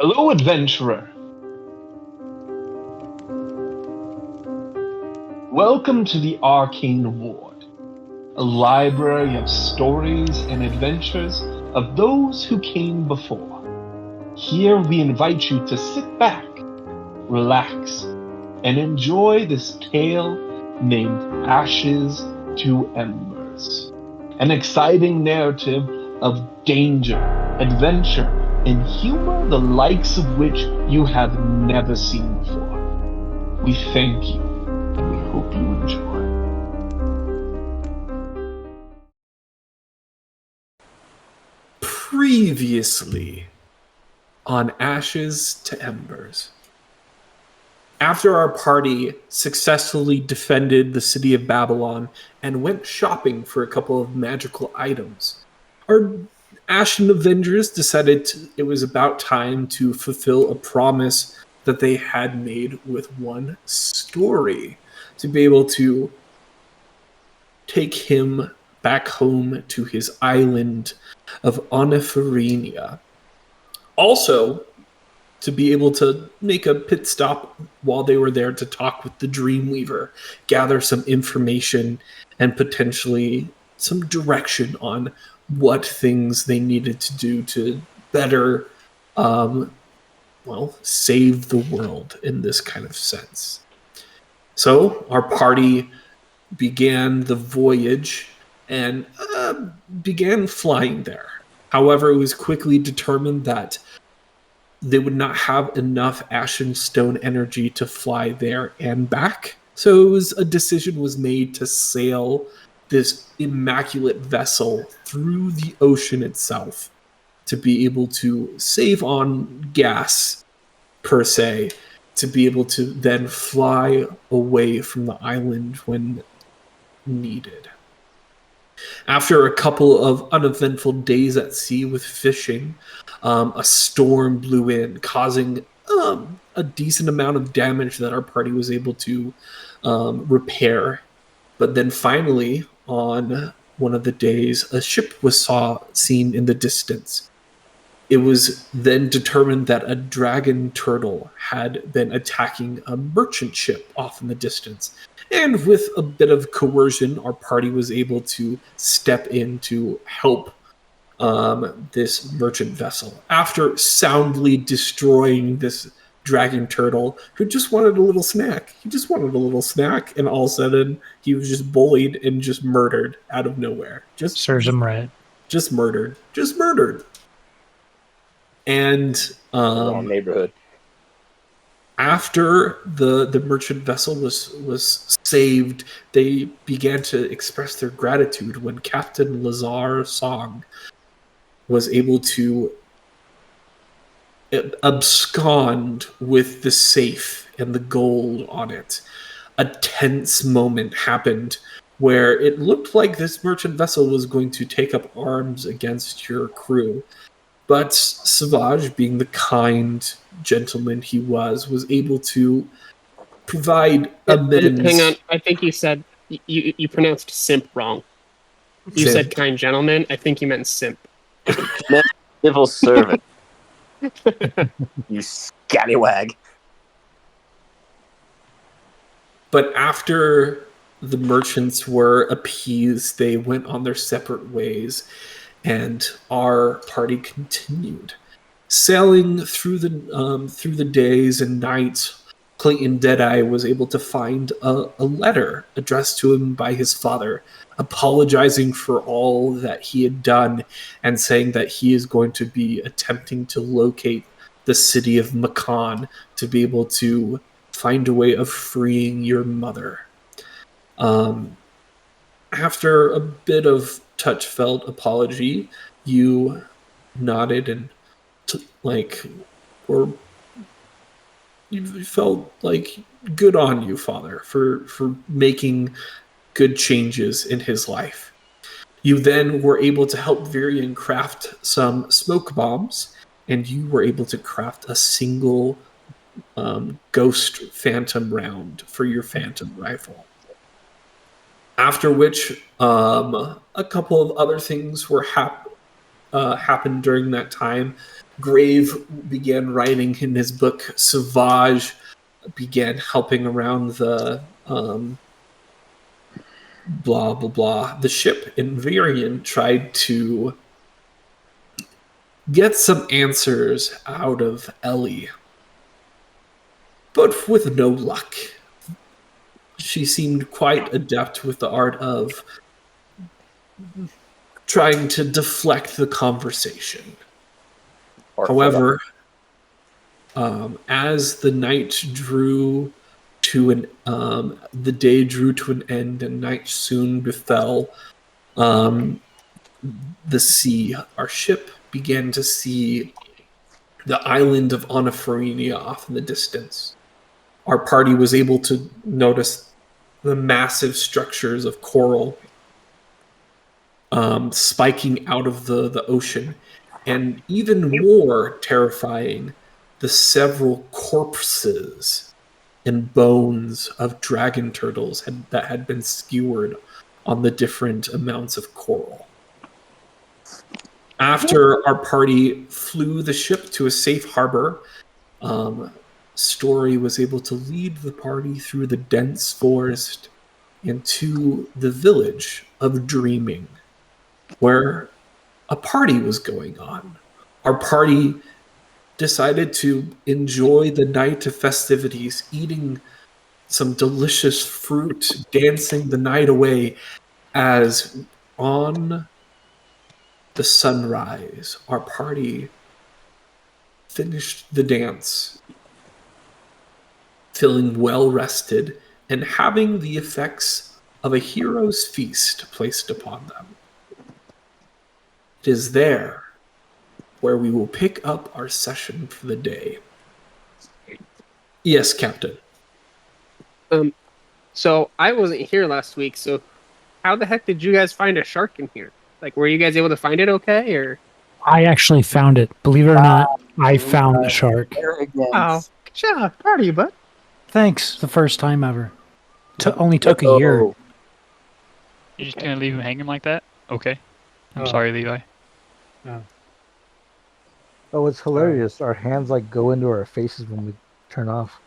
Hello, adventurer. Welcome to the Arcane Ward, a library of stories and adventures of those who came before. Here we invite you to sit back, relax, and enjoy this tale named Ashes to Embers. An exciting narrative of danger, adventure, and humor the likes of which you have never seen before. We thank you, and we hope you enjoy. Previously on Ashes to Embers. After our party successfully defended the city of Babylon and went shopping for a couple of magical items, our Ashen Avengers decided it was about time to fulfill a promise that they had made with one story, to be able to take him back home to his island of Oniferinia. Also, to be able to make a pit stop while they were there to talk with the Dreamweaver, gather some information, and potentially some direction on what things they needed to do to better, save the world in this kind of sense. So our party began the voyage and began flying there. However, it was quickly determined that they would not have enough ashen stone energy to fly there and back. So a decision was made to sail this immaculate vessel through the ocean itself to be able to save on gas, per se, to be able to then fly away from the island when needed. After a couple of uneventful days at sea with fishing, a storm blew in, causing a decent amount of damage that our party was able to repair. But then finally, on one of the days, a ship was seen in the distance. It was then determined that a dragon turtle had been attacking a merchant ship off in the distance. And with a bit of coercion, our party was able to step in to help this merchant vessel. After soundly destroying this dragon turtle, who just wanted a little snack. He just wanted a little snack, and all of a sudden, he was just bullied and just murdered out of nowhere. Serves him right. Just murdered. Just murdered. And wrong neighborhood. After the merchant vessel was saved, they began to express their gratitude when Captain Lazar Song was able to abscond with the safe and the gold on it. A tense moment happened where it looked like this merchant vessel was going to take up arms against your crew. But Savage, being the kind gentleman he was able to provide amends. Hang on, I think you said you pronounced simp wrong. You said kind gentleman. I think you meant simp. Civil servant. You scallywag. But after the merchants were appeased, they went on their separate ways. And our party continued, sailing through the days and nights. Clayton Deadeye was able to find a letter addressed to him by his father, apologizing for all that he had done and saying that he is going to be attempting to locate the city of Macon to be able to find a way of freeing your mother. After a bit of touch-felt apology, you nodded and you felt like good on you, Father, for making good changes in his life. You then were able to help Virion craft some smoke bombs, and you were able to craft a single ghost phantom round for your phantom rifle. After which, a couple of other things were happened during that time Grave began writing in his book. Sauvage began helping around the blah blah blah. The ship, in Virion tried to get some answers out of Ellie, but with no luck. She seemed quite adept with the art of trying to deflect the conversation. However, as the night drew to the day drew to an end, and night soon befell the sea, our ship began to see the island of Oniferenia off in the distance. Our party was able to notice the massive structures of coral spiking out of the ocean, and even more terrifying, the several corpses and bones of dragon turtles that had been skewered on the different amounts of coral. After our party flew the ship to a safe harbor, Story was able to lead the party through the dense forest and to the village of Dreaming, where a party was going on. Our party decided to enjoy the night of festivities, eating some delicious fruit, dancing the night away, as on the sunrise, our party finished the dance, feeling well rested and having the effects of a hero's feast placed upon them. It is there where we will pick up our session for the day. Yes, Captain. So I wasn't here last week, so how the heck did you guys find a shark in here? Like, were you guys able to find it okay, or? I actually found it. Believe it or not, I found the shark. Oh, good job. Proud of you, bud. Thanks. The first time ever. Only took a year. You're just gonna leave him hanging like that? Okay. I'm sorry, Levi. Oh, it's hilarious. Our hands like go into our faces when we turn off.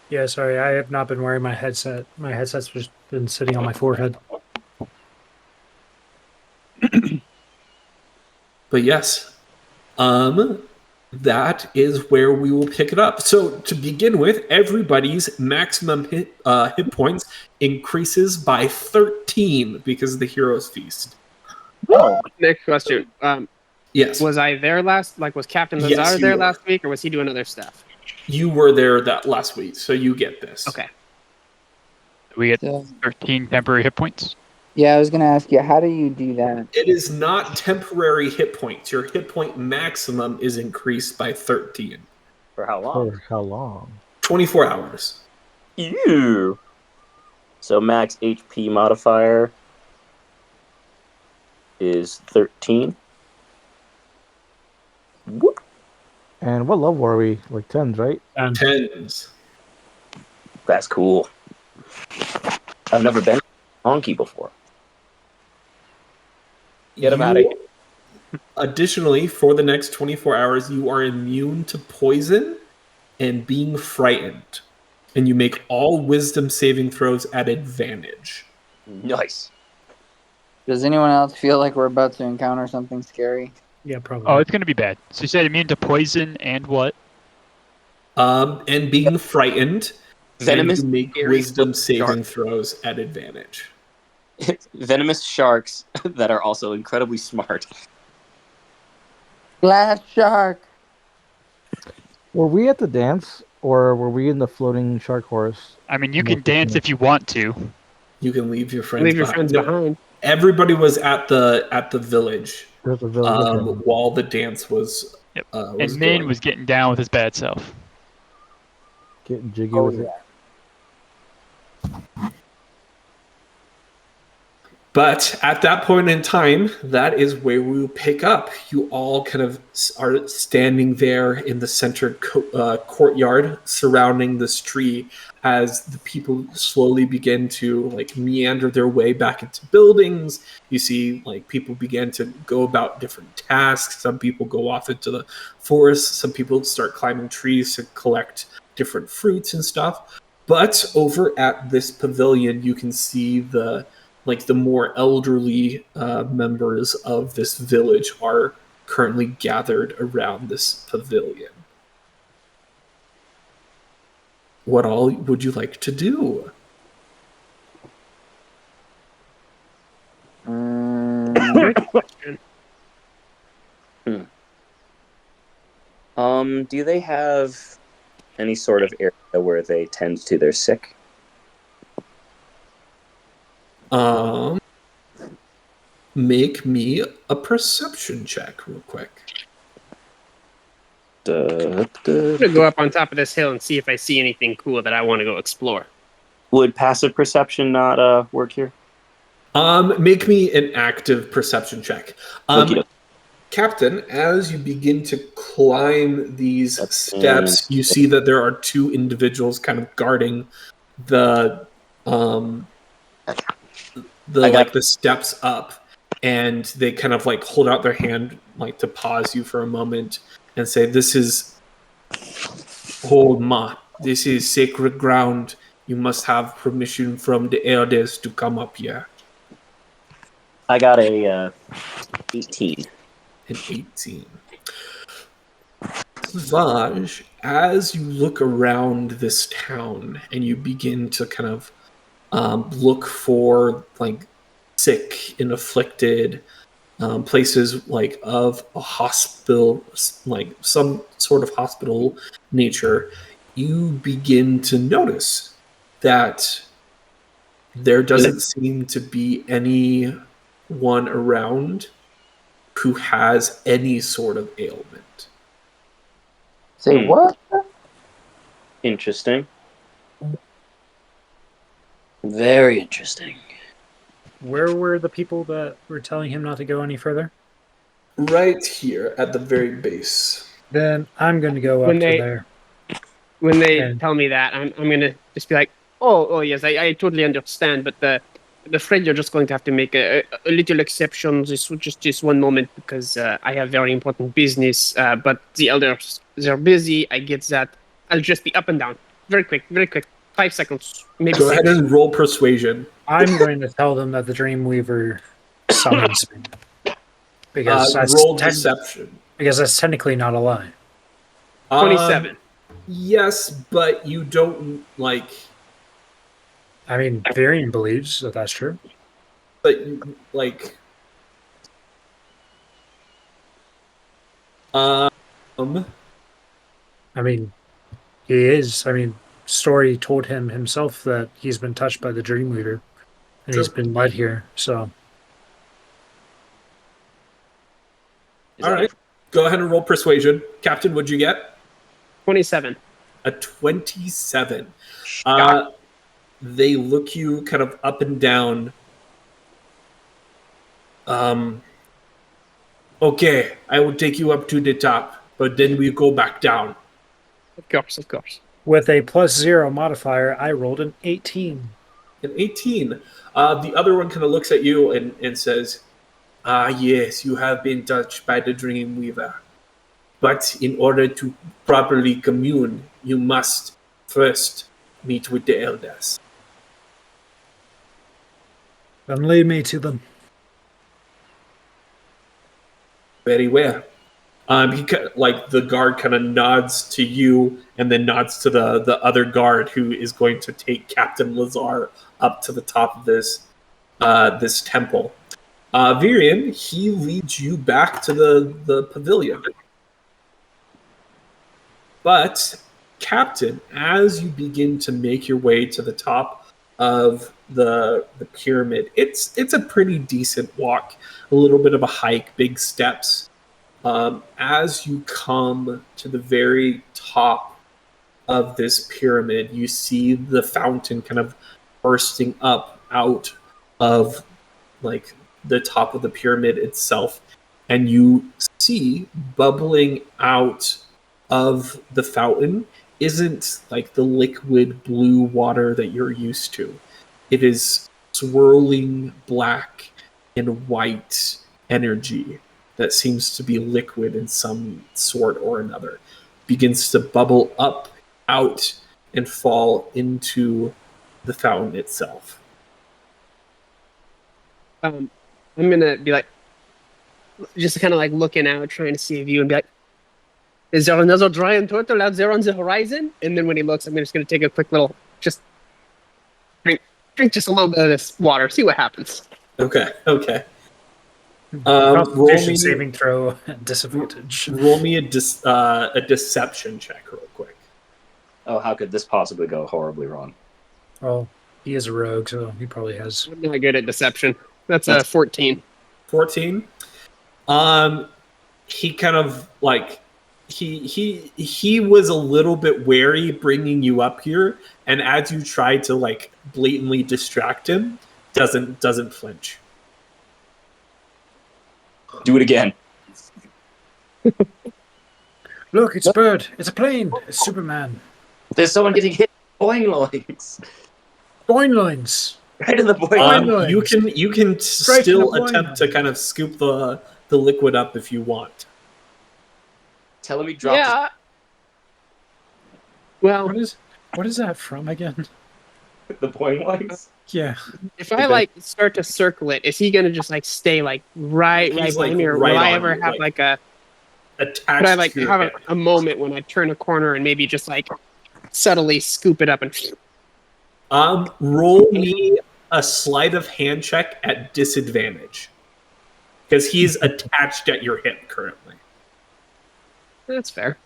Yeah, sorry. I have not been wearing my headset. My headset's just been sitting on my forehead. But yes, that is where we will pick it up. So to begin with, everybody's maximum hit points increases by 13 because of the Hero's Feast. Oh. Next question. Yes. Was I there was Captain Lazar Yes, you there were. last week, or was he doing other stuff? You were there that last week, so you get this. Okay. We get So, 13 temporary hit points. yeah, I was gonna ask you, how do you do that? It is not temporary hit points. Your hit point maximum is increased by 13. For how long? For how long? 24 hours. Ew. So max HP modifier is 13. Whoop. And what level are we? Like 10s, right? 10s. That's cool. I've never been honky before. Get him out of here. Additionally, for the next 24 hours, you are immune to poison and being frightened. And you make all wisdom saving throws at advantage. Nice. Does anyone else feel like we're about to encounter something scary? Yeah, probably. Oh, it's gonna be bad. So you said immune to poison and what? And being frightened. Venomous, and you make scary wisdom saving shark. throws at advantage. Venomous sharks that are also incredibly smart. Glass shark. Were we at the dance or were we in the floating shark horse? I mean, you can dance if you want to. You can leave your friends Leave your behind. friends No, behind. everybody was at the village There's a village. Okay. while the dance was. Yep. was And Min going. was getting down with his bad self. Getting jiggy Oh, with yeah. it. But at that point in time, that is where we will pick up. You all kind of are standing there in the center courtyard surrounding this tree as the people slowly begin to like meander their way back into buildings. You see like people begin to go about different tasks. Some people go off into the forest. Some people start climbing trees to collect different fruits and stuff. But over at this pavilion, you can see the more elderly members of this village are currently gathered around this pavilion. What all would you like to do? Great question. Do they have any sort of area where they tend to their sick? Make me a perception check real quick. I'm gonna go up on top of this hill and see if I see anything cool that I want to go explore. Would passive perception not work here? Make me an active perception check. Okey-doke. Captain, as you begin to climb these steps, you see that there are two individuals kind of guarding the steps up, and they kind of like hold out their hand like to pause you for a moment and say, "This is Hold Ma. This is sacred ground. You must have permission from the elders to come up here." I got a 18. An 18. Vaj, as you look around this town and you begin to kind of look for like sick and afflicted places like of a hospital, like some sort of hospital nature, you begin to notice that there doesn't seem to be anyone around who has any sort of ailment. Say what? Interesting. Very interesting. Where were the people that were telling him not to go any further? Right here at the very base. Then I'm going to go up to there. When they tell me that, I'm going to just be like, oh yes, I totally understand, but I'm afraid you're just going to have to make a little exception just one moment because I have very important business, but the elders, they're busy, I get that. I'll just be up and down. Very quick. 5 seconds, maybe Go 6. ahead and roll persuasion. I'm going to tell them that the Dreamweaver summons me. Because roll deception. Because that's technically not a lie. 27. Yes, but you don't like... I mean, Virion believes that that's true. But, like... I mean, he is. I mean, Story told him himself that he's been touched by the Dreamweaver. And he's been led here, so... All right. Go ahead and roll persuasion. Captain, what'd you get? 27. A 27. They look you kind of up and down. Okay, I will take you up to the top, but then we go back down. Of course. With a +0 modifier, I rolled an 18. An 18. The other one kind of looks at you and says, yes, you have been touched by the Dreamweaver. But in order to properly commune, you must first meet with the elders. Then lead me to them. Very well. The guard kind of nods to you and then nods to the other guard who is going to take Captain Lazar up to the top of this temple. Virion, he leads you back to the pavilion. But, Captain, as you begin to make your way to the top of the pyramid, it's a pretty decent walk, a little bit of a hike, big steps. As you come to the very top of this pyramid, you see the fountain kind of bursting up out of like the top of the pyramid itself, and you see bubbling out of the fountain isn't like the liquid blue water that you're used to. It is swirling black and white energy that seems to be liquid in some sort or another. Begins to bubble up, out, and fall into the fountain itself. I'm gonna be like, just kind of like looking out, trying to see a view, and be like, "Is there another giant turtle out there on the horizon?" And then when he looks, I'm just gonna take a quick little, just drink just a little bit of this water, see what happens. Okay. Constitution saving throw at disadvantage. Roll me a deception check real quick. Oh, how could this possibly go horribly wrong? Well, he is a rogue, so he probably has. I'm not good at deception. That's a 14. 14. He kind of like he was a little bit wary bringing you up here, and as you try to like blatantly distract him, doesn't flinch. Do it again. Look, it's a bird. It's a plane. It's Superman. There's someone getting hit. Boing loins. Boing lines. Right in the boing. You can still attempt to kind of scoop the liquid up if you want. Tell him he dropped. Yeah. Well, what is that from again? The boing loins. Yeah. If I like start to circle it, is he gonna just like stay like right by me, or will I ever have like a? Attached. Could I like have a moment when I turn a corner and maybe just like subtly scoop it up and? Roll me a sleight of hand check at disadvantage, because he's attached at your hip currently. That's fair.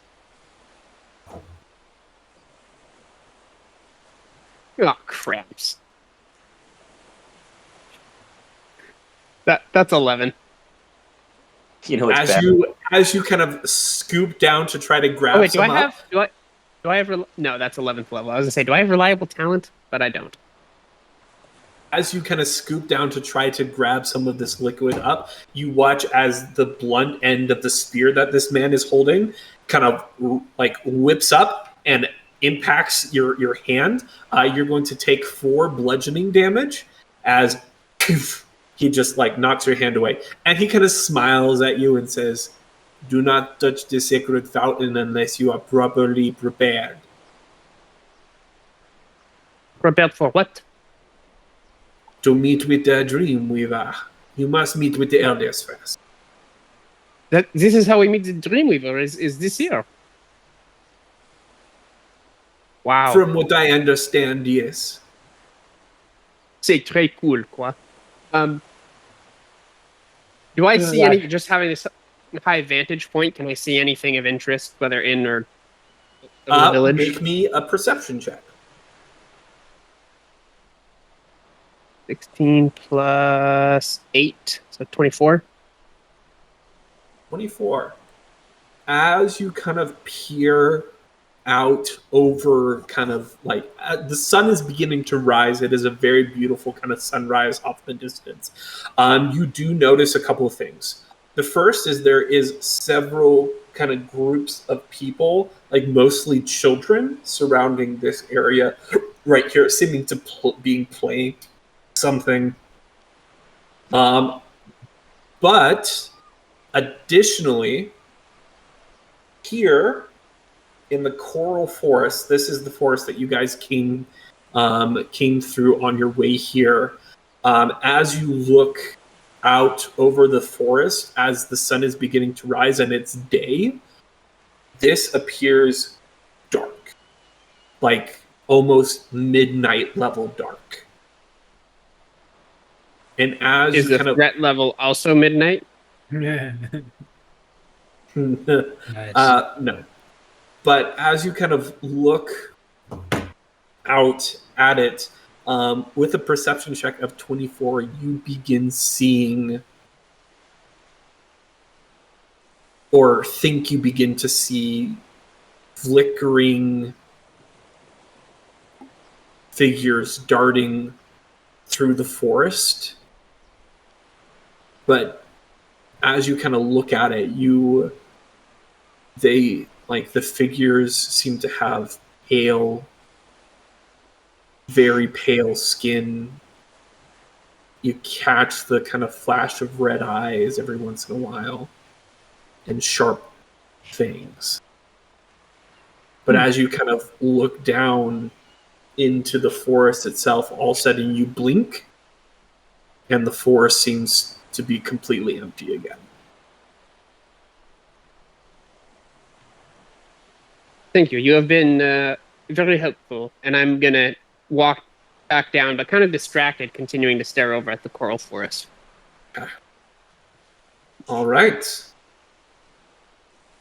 Oh, craps. That's 11. You know, it's as you kind of scoop down to try to grab. Oh wait, do I have no? That's 11th level. I was gonna say, do I have reliable talent? But I don't. As you kind of scoop down to try to grab some of this liquid up, you watch as the blunt end of the spear that this man is holding kind of like whips up and impacts your hand. You're going to take 4 bludgeoning damage as he just like knocks your hand away. And he kind of smiles at you and says, "Do not touch the sacred fountain unless you are properly prepared." Prepared for what? To meet with the Dreamweaver. You must meet with the elders first. This is how we meet the Dreamweaver. Is this here? Wow. From what I understand, yes. C'est très cool, quoi. Do I see any? Just having this high vantage point, can I see anything of interest, whether in or the village? Make me a perception check. 16 plus 8, so 24. 24. As you kind of peer out over kind of like the sun is beginning to rise. It is a very beautiful kind of sunrise off in the distance. You do notice a couple of things. The first is there is several kind of groups of people, like mostly children, surrounding this area right here, seeming to being playing something. But additionally, here in the coral forest, this is the forest that you guys came through on your way here. As you look out over the forest, as the sun is beginning to rise and it's day, this appears dark, like almost midnight level dark. And as is you the threat level also midnight? Nice. No. But as you kind of look out at it, with a perception check of 24, you begin seeing, or think you begin to see, flickering figures darting through the forest. But as you kind of look at it, the figures seem to have very pale skin. You catch the kind of flash of red eyes every once in a while and sharp fangs. But as you kind of look down into the forest itself, all of a sudden you blink and the forest seems to be completely empty again. Thank you. You have been very helpful, and I'm gonna walk back down, but kind of distracted, continuing to stare over at the coral forest. All right.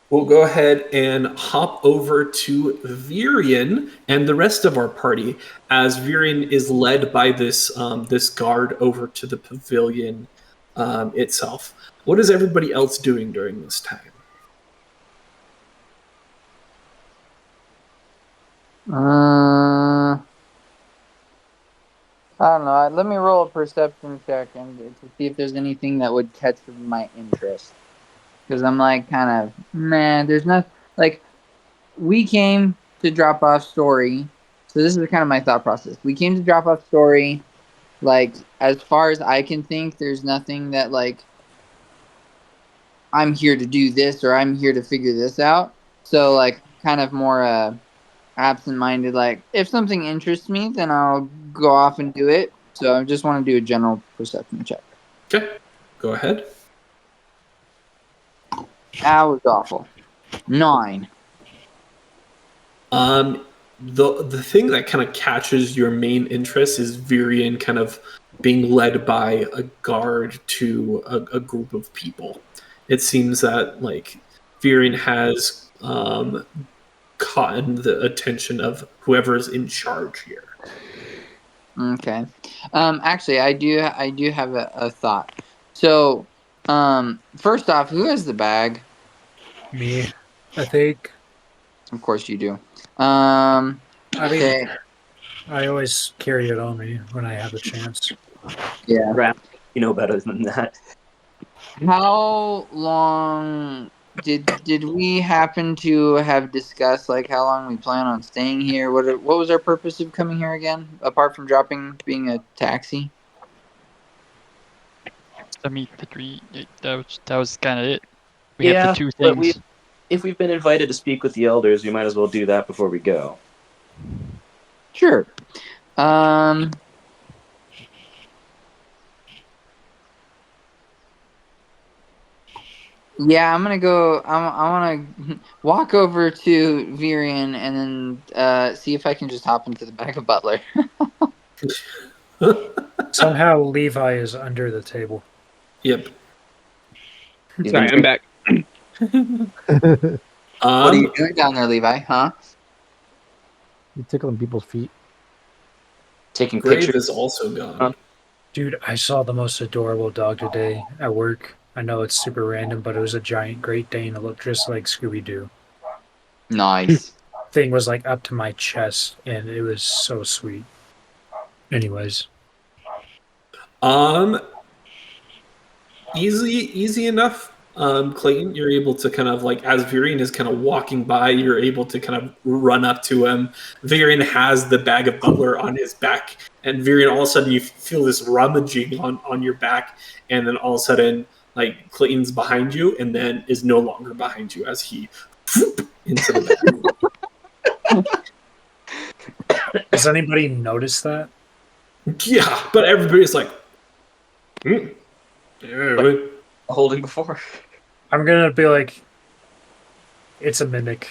We'll go ahead and hop over to Virion and the rest of our party, as Virion is led by this guard over to the pavilion itself. What is everybody else doing during this time? I don't know. Let me roll a perception check and to see if there's anything that would catch my interest. Because I'm like, kind of, man, there's not, like, we came to drop off Story. So this is kind of my thought process. We came to drop off Story. Like, as far as I can think, there's nothing that, like, I'm here to do this or I'm here to figure this out. So, like, kind of more absent-minded. Like, if something interests me, then I'll go off and do it. So I just want to do a general perception check. Okay, go ahead. That was awful. 9. The thing that kind of catches your main interest is Virion kind of being led by a guard to a group of people. It seems that like Virion has caught the attention of whoever's in charge here. Okay. Actually, I do have a thought. So, first off, who has the bag? Me, I think. Of course you do. I mean, Okay. I always carry it on me when I have a chance. Yeah. Rap, you know better than that. How long did we happen to have discussed like how long we plan on staying here? What was our purpose of coming here again? Apart from being a taxi? I mean, that was kind of it. We have the two but things. if we've been invited to speak with the elders, we might as well do that before we go. Sure. Yeah, I'm gonna go. I want to walk over to Virion and then see if I can just hop into the back of Butler. Somehow Levi is under the table. Yep. Sorry, I'm back. What are you doing down there, Levi? Huh? You tickling people's feet. Taking Grave pictures. is also gone. Dude, I saw the most adorable dog today at work. I know it's super random, but it was a giant Great Dane. It looked just like Scooby-Doo. Nice. Thing was like up to my chest, and it was so sweet. Anyways. Easy enough. Clayton, you're able to kind of like, as Virion is kind of walking by, you're able to kind of run up to him. Virion has the bag of Butler on his back, and Virion, all of a sudden you feel this rummaging on your back, and then all of a sudden, like, Clayton's behind you, and then is no longer behind you as he into the bag. Does anybody notice that? Yeah, but everybody's like, yeah, Holding before. I'm gonna be like, it's a mimic.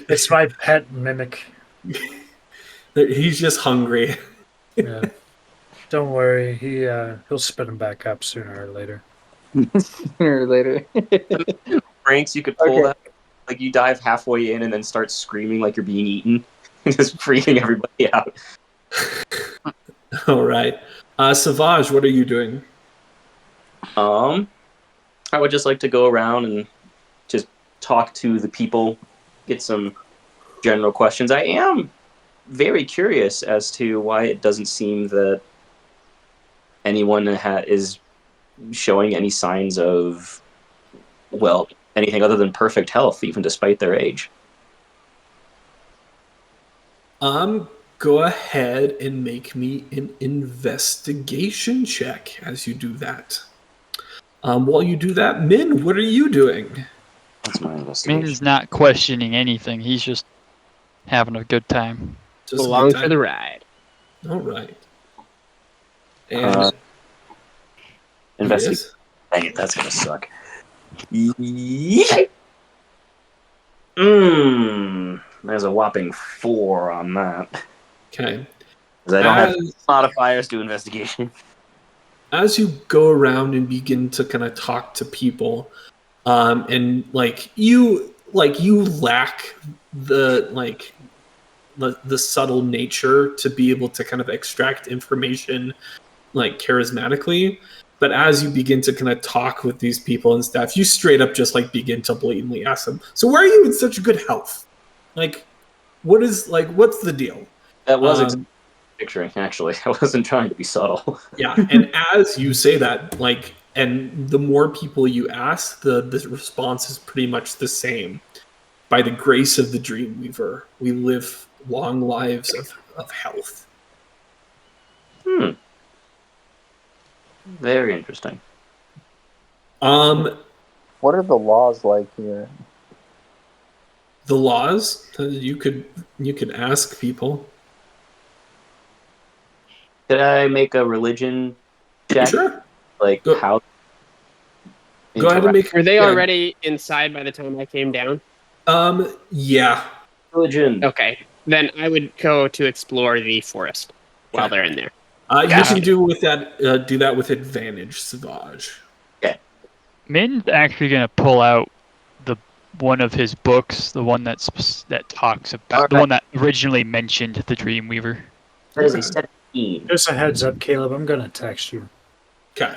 It's my pet mimic. He's just hungry. Yeah. Don't worry, he'll spit him back up sooner or later. Sooner or later. Pranks you could pull that. Like you dive halfway in and then start screaming like you're being eaten. Just freaking everybody out. All right. Savage, what are you doing? I would just like to go around and just talk to the people, get some general questions. I am very curious as to why it doesn't seem that anyone is showing any signs of, well, anything other than perfect health, even despite their age. Go ahead and make me an investigation check as you do that. While you do that, Min, what are you doing? That's my investigation. Min's not questioning anything. He's just having a good time. Just a good Along for time. the ride. All right. And Investigation. yes. Dang it, that's gonna suck. There's a whopping 4 on that. Okay. Because I don't have modifiers to investigation. As you go around and begin to kind of talk to people, and you lack the subtle nature to be able to kind of extract information charismatically. But as you begin to kind of talk with these people and stuff, you straight up just begin to blatantly ask them, so why are you in such good health? What's the deal? That was exactly picturing, actually. I wasn't trying to be subtle. Yeah, and as you say that, and the more people you ask, the response is pretty much the same. By the grace of the Dreamweaver, we live long lives of health. Very interesting. What are the laws like here? The laws, you could ask people. Did I make a religion check? Sure. How? Go ahead and make. Were they already inside by the time I came down? Yeah. Religion. Okay. Then I would go to explore the forest while they're in there. You can do that with advantage, Savage. Okay. Min's actually gonna pull out one of his books, the one that talks about the one that originally mentioned the Dreamweaver. That is a 17. Just a heads up, Caleb. I'm gonna text you. Okay.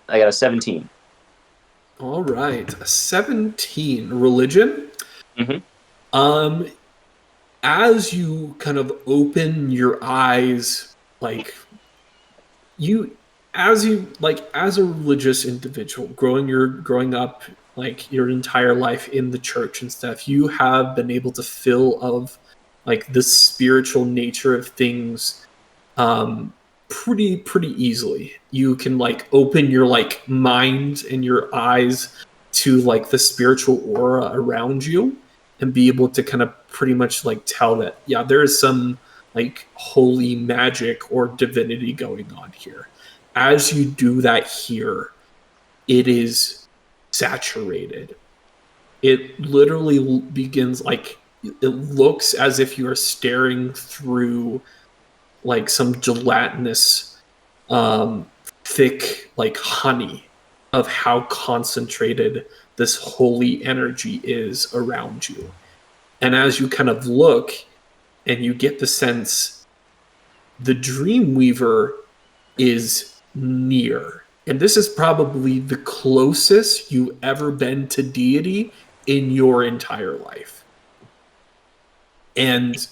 I got a 17. All right, a 17. Religion. Mm-hmm. As you kind of open your eyes, as a religious individual, growing up your entire life in the church and stuff, you have been able to feel of the spiritual nature of things pretty easily. You can open your mind and your eyes to the spiritual aura around you and be able to kind of pretty much tell that there is some holy magic or divinity going on here. As you do that here, it is saturated. It literally begins it looks as if you are staring through some gelatinous thick honey of how concentrated this holy energy is around you. And as you kind of look and you get the sense the Dreamweaver is near. And this is probably the closest you've ever been to deity in your entire life. And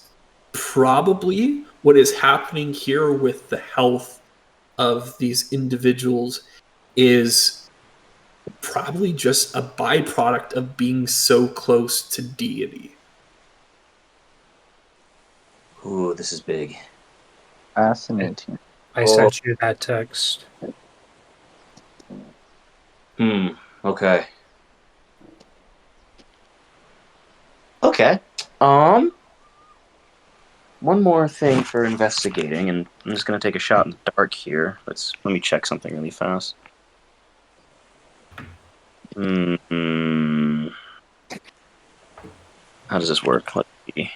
probably what is happening here with the health of these individuals is probably just a byproduct of being so close to deity. Ooh, this is big. Fascinating. I sent you that text. Okay. Okay. One more thing for investigating, and I'm just gonna take a shot in the dark here. Let me check something really fast. How does this work? Let's see.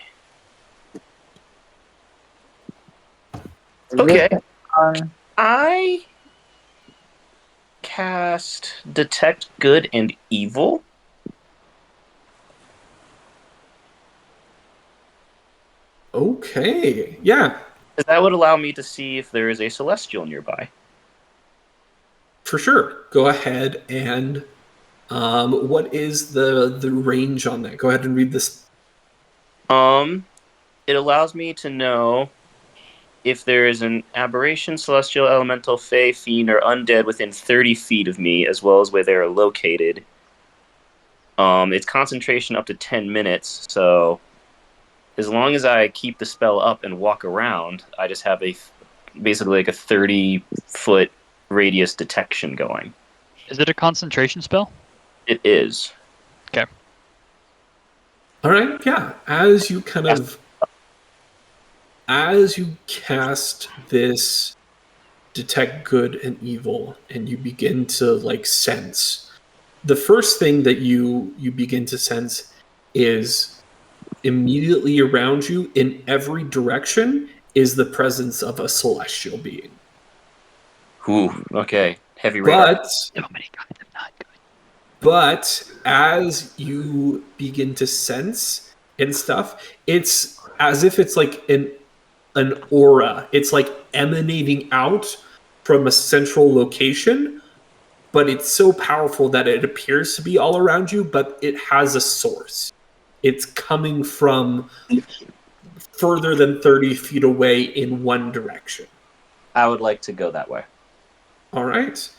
Okay. I cast Detect Good and Evil. Okay, yeah. That would allow me to see if there is a celestial nearby. For sure. Go ahead and what is the range on that? Go ahead and read this. It allows me to know if there is an aberration, celestial, elemental, fey, fiend, or undead within 30 feet of me, as well as where they are located, it's concentration up to 10 minutes. So as long as I keep the spell up and walk around, I just have basically like a 30-foot radius detection going. Is it a concentration spell? It is. Okay. All right, yeah. As you cast this detect good and evil, and you begin to like sense, the first thing that you begin to sense is immediately around you in every direction is the presence of a celestial being. Ooh, okay. Heavy radar. But So many kinds of not good. But as you begin to sense and stuff, it's as if it's like an aura. It's like emanating out from a central location, but it's so powerful that it appears to be all around you, but it has a source. It's coming from further than 30 feet away in one direction. I would like to go that way. All right.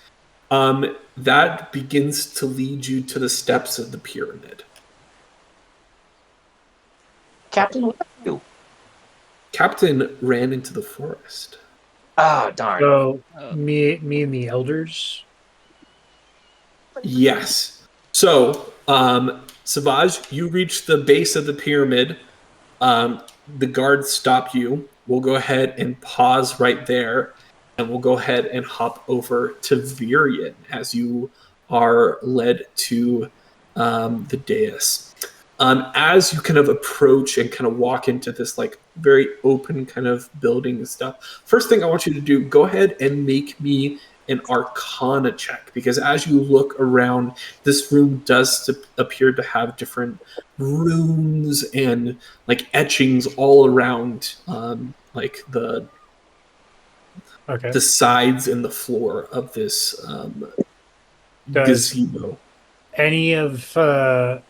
That begins to lead you to the steps of the pyramid. Captain, what do you do? Captain ran into the forest. Ah, darn. So me and the elders. Yes. So, Savage, you reach the base of the pyramid. The guards stop you. We'll go ahead and pause right there, and we'll go ahead and hop over to Virion as you are led to the dais. As you kind of approach and kind of walk into this like very open kind of building and stuff, first thing I want you to do, go ahead and make me an Arcana check, because as you look around, this room does appear to have different runes and like etchings all around, like the sides and the floor of this gazebo. Does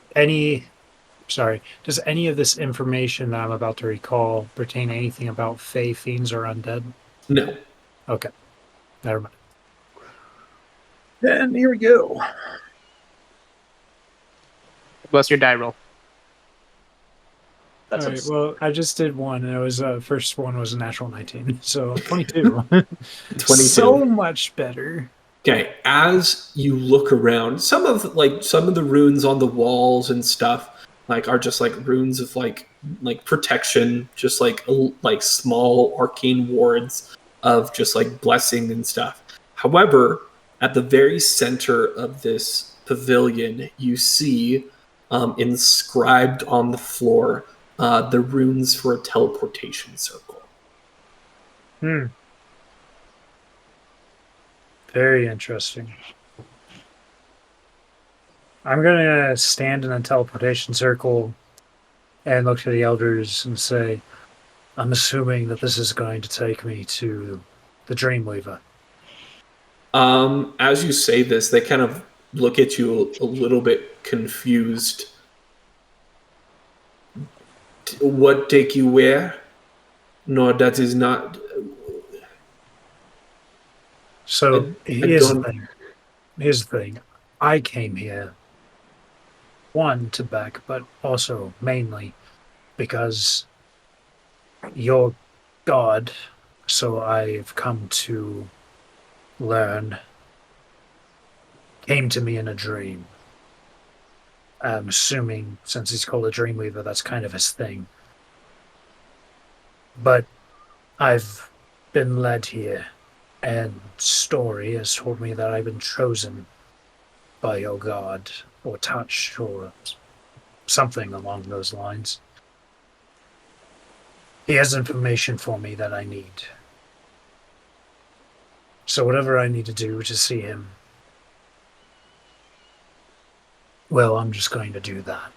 any of this information that I'm about to recall pertain to anything about fey, fiends, or undead? No. Okay. Never mind. Then here we go. What's your die roll? All right, well, I just did one, and it was first one was a natural 19, so 22. 22. So much better. Okay, as you look around, some of the runes on the walls and stuff like are just like runes of like protection, just like small arcane wards of just like blessing and stuff. However, at the very center of this pavilion, you see inscribed on the floor the runes for a teleportation circle. Very interesting. I'm going to stand in a teleportation circle and look to the elders and say, I'm assuming that this is going to take me to the Dreamweaver. As you say this, they kind of look at you a little bit confused. What take you where? No, that is not. So here's the thing. I came here, one, to back, but also mainly because you're God, so I've come to learn, came to me in a dream. I'm assuming, since he's called a Dreamweaver, that's kind of his thing. But I've been led here, and story has told me that I've been chosen by your god, or touched, or something along those lines. He has information for me that I need. So whatever I need to do to see him, well, I'm just going to do that.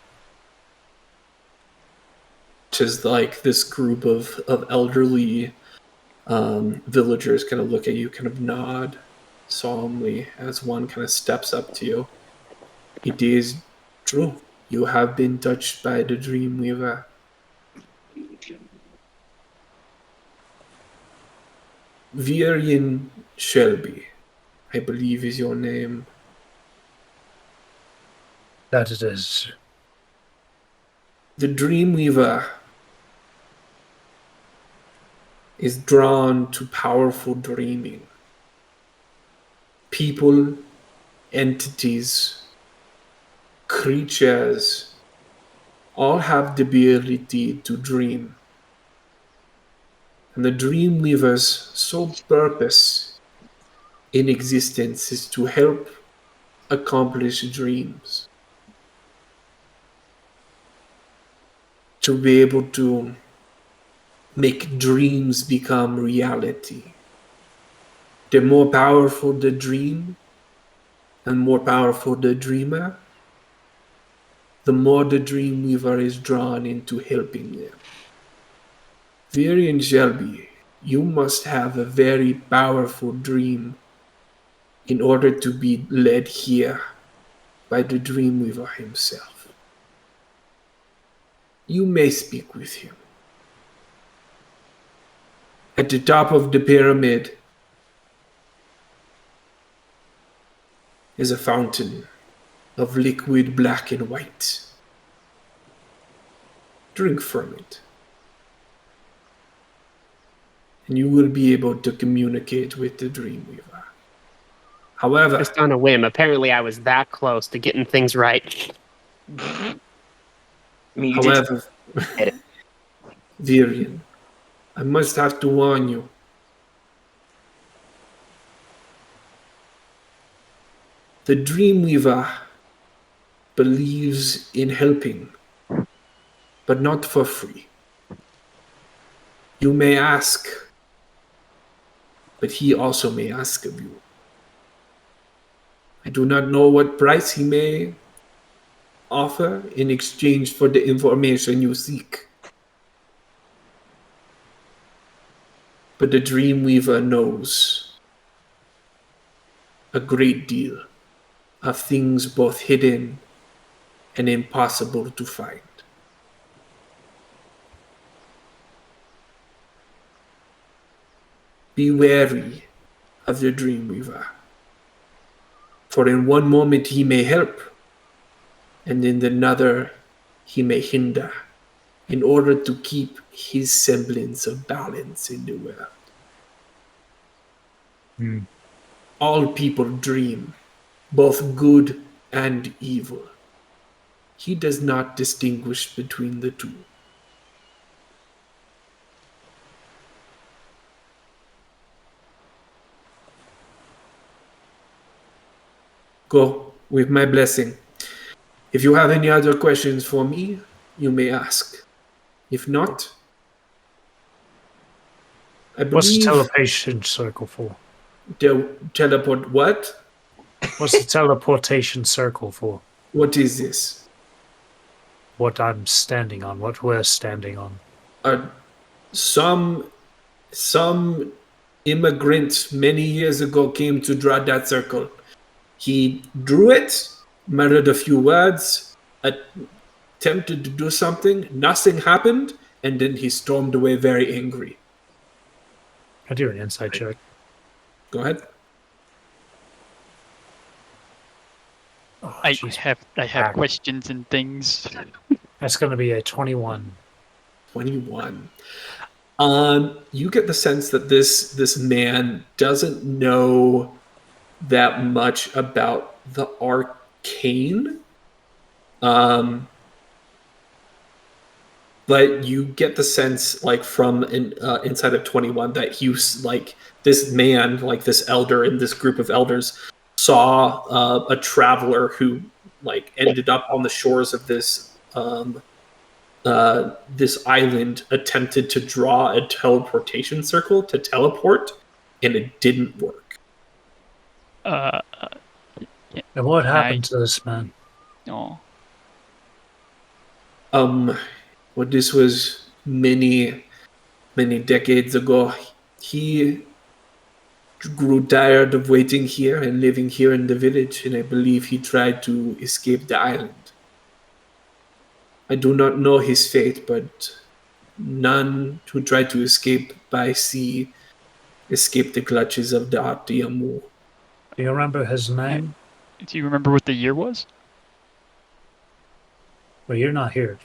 Which is like this group of elderly villagers kind of look at you, kind of nod solemnly as one kind of steps up to you. It is true. You have been touched by the Dreamweaver. Virion Shelby, I believe is your name. That it is. The Dreamweaver is drawn to powerful dreaming. People, entities, creatures all have the ability to dream. And the Dreamweaver's sole purpose in existence is to help accomplish dreams. To be able to make dreams become reality. The more powerful the dream and more powerful the dreamer, the more the Dreamweaver is drawn into helping them. Virion Shelby, you must have a very powerful dream in order to be led here by the Dreamweaver himself. You may speak with him. At the top of the pyramid is a fountain of liquid black and white. Drink from it, and you will be able to communicate with the Dreamweaver. However, Just on a whim. Apparently, I was that close to getting things right. I mean, you did however, Virion, I must have to warn you. The Dreamweaver believes in helping, but not for free. You may ask, but he also may ask of you. I do not know what price he may offer in exchange for the information you seek. But the Dreamweaver knows a great deal of things both hidden and impossible to find. Be wary of the Dreamweaver, for in one moment he may help, and in another he may hinder, in order to keep his semblance of balance in the world. All people dream, both good and evil. He does not distinguish between the two. Go with my blessing. If you have any other questions for me, you may ask. If not, I What's the believe teleportation circle for? teleport what? What's the teleportation circle for? What is this? What I'm standing on, what we're standing on. Some immigrant many years ago came to draw that circle. He drew it, muttered a few words, attempted to do something, nothing happened, and then he stormed away very angry. I do an insight check. Go ahead. Oh, I jeez. have questions and things. That's going to be a 21. 21. You get the sense that this man doesn't know that much about the arcane. But you get the sense, like, from inside of 21, that he's like this man, like this elder in this group of elders, saw a traveler who like ended up on the shores of this this island, attempted to draw a teleportation circle to teleport, and it didn't work. Yeah, And what happened to this man? no. Well, this was many decades ago. He grew tired of waiting here and living here in the village, and I believe he tried to escape the island. I do not know his fate, but none who try to escape by sea escaped the clutches of the Atiamu. Do you remember his name? Do you remember what the year was? Well, you're not here.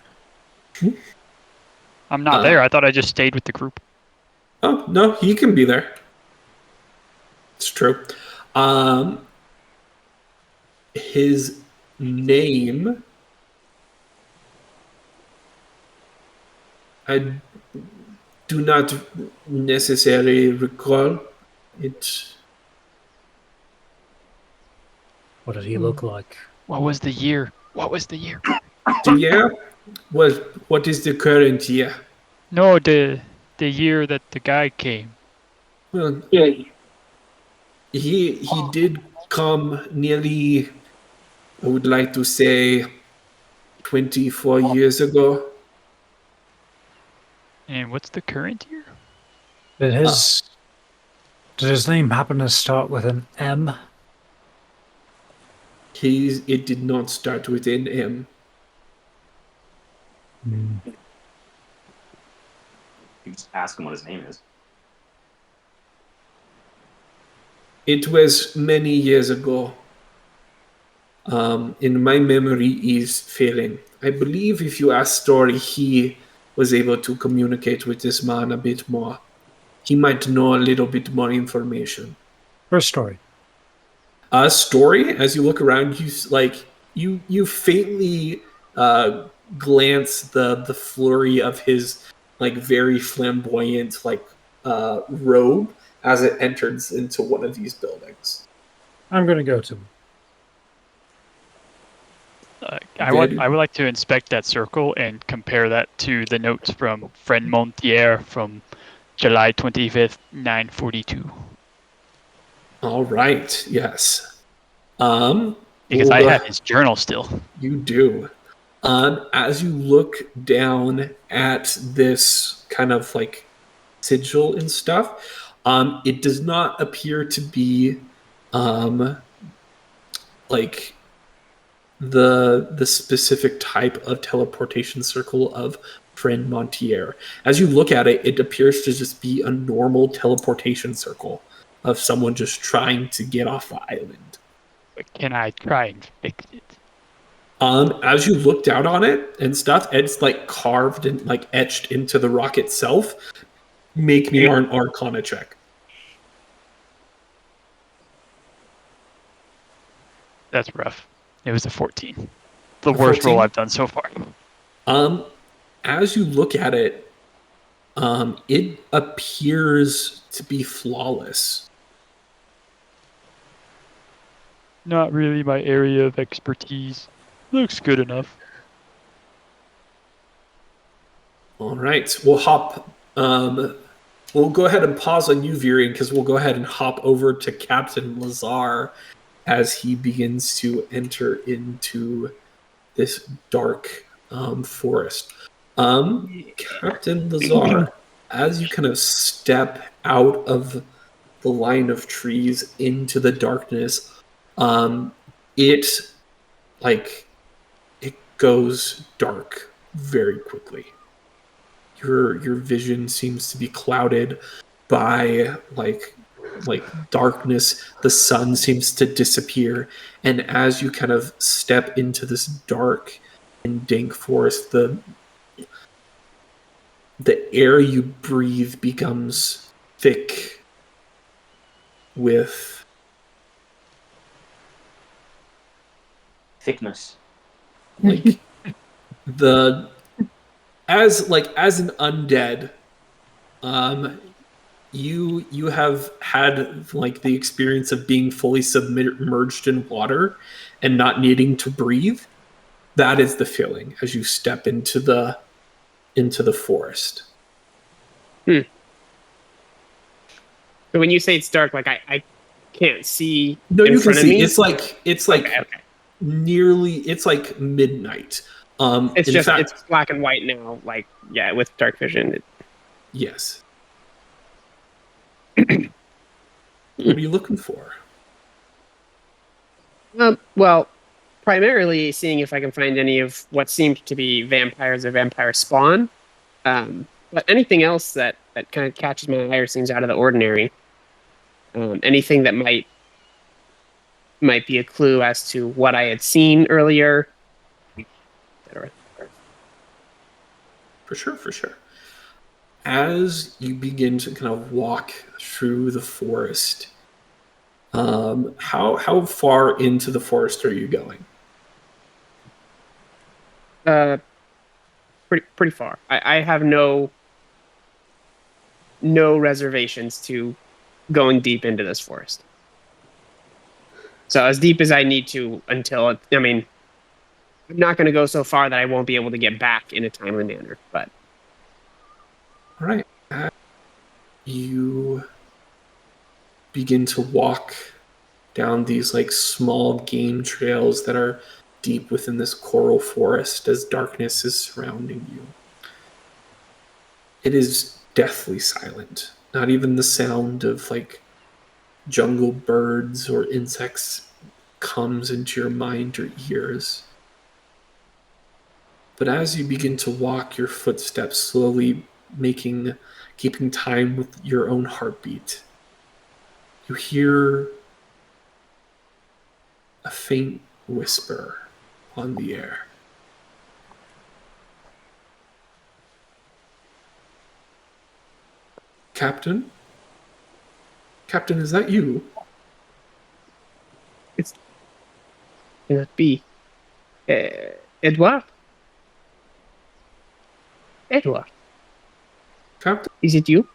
I'm not there. I thought I just stayed with the group. Oh, no, he can be there. It's true. His name, I do not necessarily recall it. What did he look like? What was the year? What was the year? The year? What is the current year? No, the year that the guy came. Well, he did come nearly, I would like to say, 24 years ago. And what's the current year? Did his name happen to start with an M? It did not start with an M. You just ask him what his name is. It was many years ago. And my memory is failing. I believe if you ask Story, he was able to communicate with this man a bit more. He might know a little bit more information. First story. Story, as you look around, you faintly glance the flurry of his very flamboyant robe as it enters into one of these buildings. I'm going to go to him. I would like to inspect that circle and compare that to the notes from Friend Montier from July 25th, 942. All right. Yes. Because I have his journal still. You do. As you look down at this kind of sigil and stuff, it does not appear to be the specific type of teleportation circle of Friend Montier. As you look at it, it appears to just be a normal teleportation circle of someone just trying to get off the island. But can I try and fix it? As you look down on it and stuff, it's carved and etched into the rock itself. Make me an Arcana check. That's rough. It was a 14. The worst roll I've done so far. As you look at it, it appears to be flawless. Not really my area of expertise. Looks good enough. All right, we'll hop. We'll go ahead and pause on you, Virion, because we'll go ahead and hop over to Captain Lazar as he begins to enter into this dark forest. Captain Lazar, as you kind of step out of the line of trees into the darkness, it goes dark very quickly. Your vision seems to be clouded by darkness. The sun seems to disappear, and as you kind of step into this dark and dank forest, the air you breathe becomes thick with thickness. As an undead, you have had the experience of being fully submerged in water and not needing to breathe. That is the feeling as you step into the forest. So when you say it's dark, I can't see. No, you can see. Me? It's okay. Nearly. It's midnight. It's black and white now. With dark vision. Yes. What are you looking for? Well, primarily seeing if I can find any of what seemed to be vampires or vampire spawn. But anything else that kind of catches my eye or seems out of the ordinary. Anything that might be a clue as to what I had seen earlier. For sure. As you begin to kind of walk through the forest, how far into the forest are you going? Pretty far. I have no reservations to going deep into this forest. So as deep as I need to until I'm not going to go so far that I won't be able to get back in a timely manner. But all right, you begin to walk down these like small game trails that are deep within this coral forest as darkness is surrounding you. It is deathly silent. Not even the sound of like jungle birds or insects comes into your mind or ears. But as you begin to walk, your footsteps slowly keeping time with your own heartbeat, you hear a faint whisper on the air. Captain? Captain, is that you? It's Can it be Edward? Edward, Captain? is it you?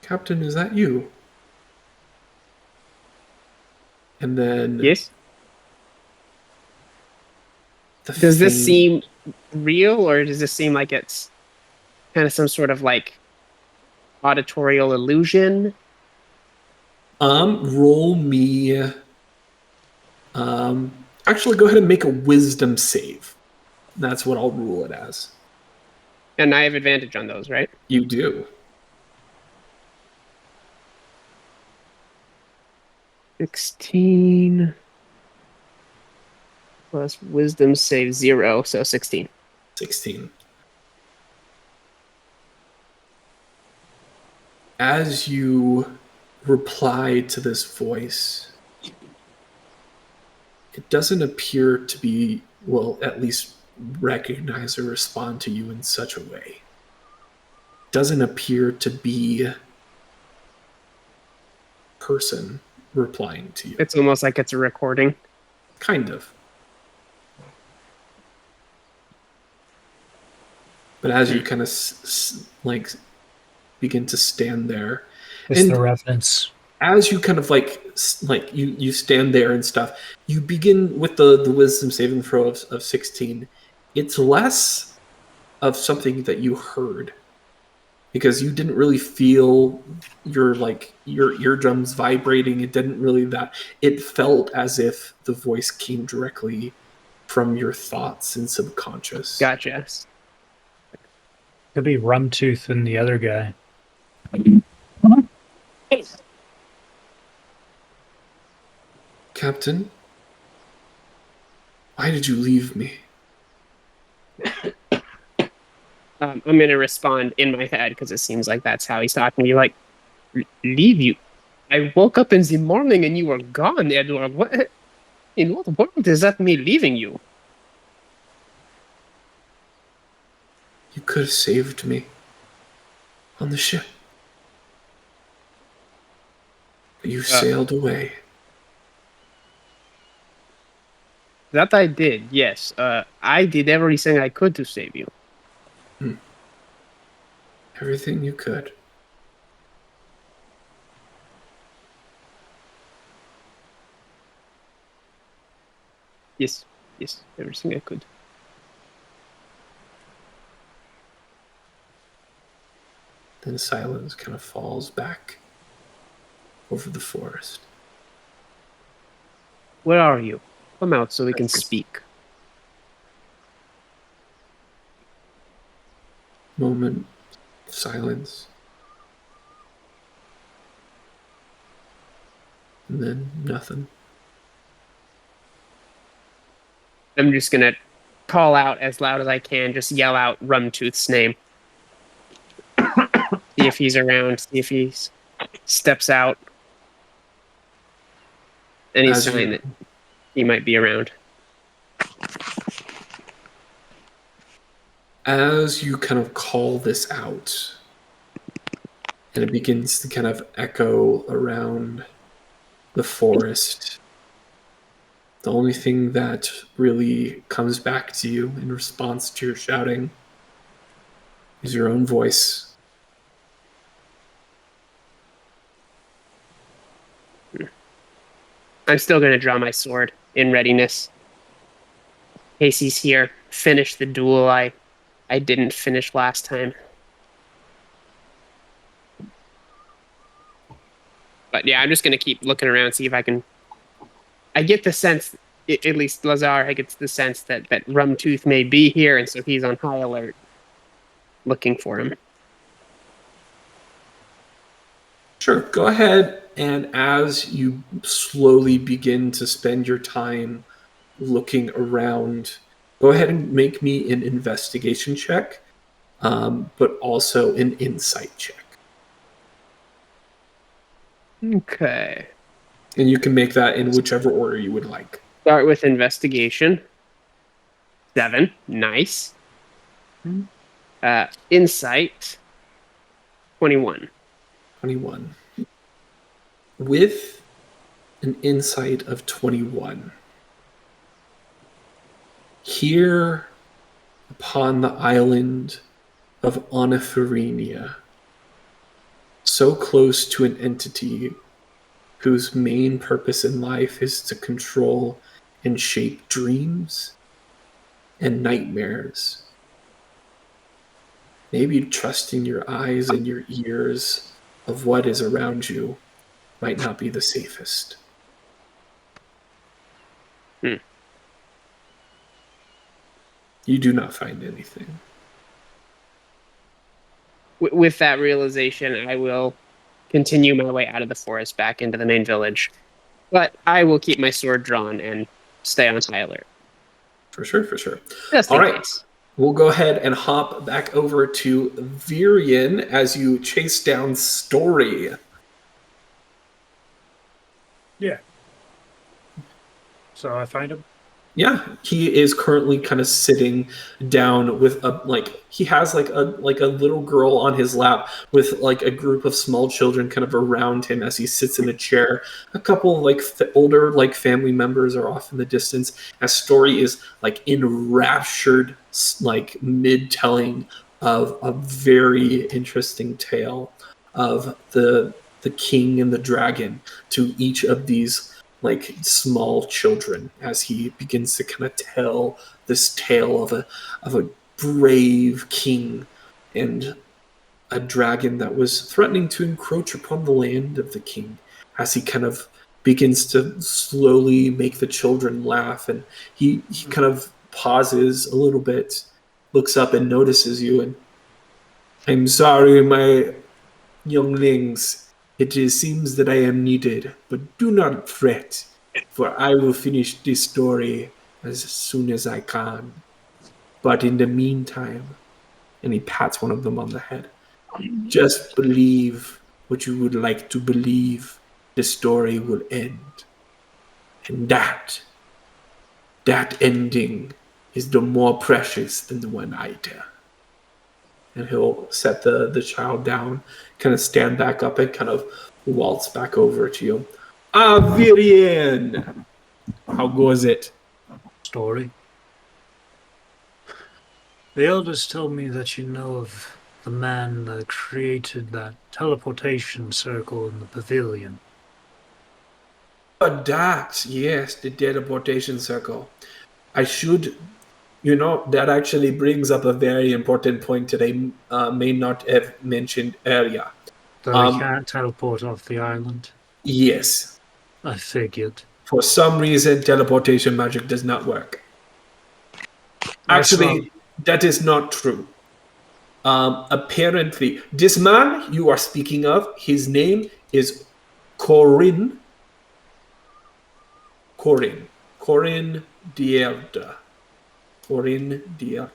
Captain, is that you? And then Yes. Does this seem real, or does this seem like it's kind of some sort of like auditorial illusion? Roll me. Actually, go ahead and make a wisdom save. That's what I'll rule it as. And I have advantage on those, right? You do. 16 plus wisdom save 0, so 16. 16. As you reply to this voice, it doesn't appear to be, well, at least recognize or respond to you in such a way. It doesn't appear to be a person replying to you. It's almost like it's a recording. Kind of. But as you kind of begin to stand there, it's the reference. As you kind of you stand there and stuff, you begin with the wisdom saving throw of 16. It's less of something that you heard, because you didn't really feel your eardrums vibrating. It didn't really it felt as if the voice came directly from your thoughts and subconscious. Gotcha. Could be Rumtooth and the other guy. Captain, why did you leave me? I'm going to respond in my head because it seems like that's how he's talking to you. Like, leave you? I woke up in the morning and you were gone, Edward. What? In what world is that me leaving you? You could have saved me on the ship. But you sailed away. That I did, yes. I did everything I could to save you. Everything you could. Yes, everything I could. Then silence kind of falls back over the forest. Where are you? Come out so we can speak. Moment of silence. And then nothing. I'm just going to call out as loud as I can, just yell out Rumtooth's name. see if he's around, see if he steps out. Any sign that he might be around. As you kind of call this out, and it begins to kind of echo around the forest, the only thing that really comes back to you in response to your shouting is your own voice. I'm still going to draw my sword in readiness. Casey's here. Finish the duel I didn't finish last time. But yeah, I'm just going to keep looking around, see if I can... I get the sense, at least Lazar, I get the sense that Rumtooth may be here, and so he's on high alert, looking for him. Sure, go ahead, and as you slowly begin to spend your time looking around, go ahead and make me an investigation check, but also an insight check. Okay. And you can make that in whichever order you would like. Start with investigation. 7. Nice. Insight. 21. 21. With an insight of 21, here upon the island of Oniferinia, so close to an entity whose main purpose in life is to control and shape dreams and nightmares. Maybe trusting your eyes and your ears of what is around you might not be the safest. You do not find anything. With that realization, I will continue my way out of the forest back into the main village. But I will keep my sword drawn and stay on high alert. For sure, for sure. Just All in right. case. We'll go ahead and hop back over to Virion as you chase down Story. Yeah. So I find him? Yeah, he is currently kind of sitting down with he has like a little girl on his lap with like a group of small children kind of around him as he sits in a chair. A couple older family members are off in the distance as Story is like enraptured, like mid-telling of a very interesting tale of the king and the dragon to each of these like small children as he begins to kind of tell this tale of a brave king and a dragon that was threatening to encroach upon the land of the king, as he kind of begins to slowly make the children laugh, and he kind of pauses a little bit, looks up and notices you, and I'm sorry, my younglings. It seems that I am needed, but do not fret, for I will finish this story as soon as I can. But in the meantime, and he pats one of them on the head, just believe what you would like to believe. The story will end. And that ending is the more precious than the one I tell. And he'll set the child down, kind of stand back up and kind of waltz back over to you. Virion! How goes it? Story. The elders told me that you know of the man that created that teleportation circle in the pavilion. That, yes, the teleportation circle. I should... that actually brings up a very important point that I may not have mentioned earlier. That he can't teleport off the island? Yes. I figured. For some reason, teleportation magic does not work. Actually, that is not true. Apparently, this man you are speaking of, his name is Corin Dierda. Corin Dierda.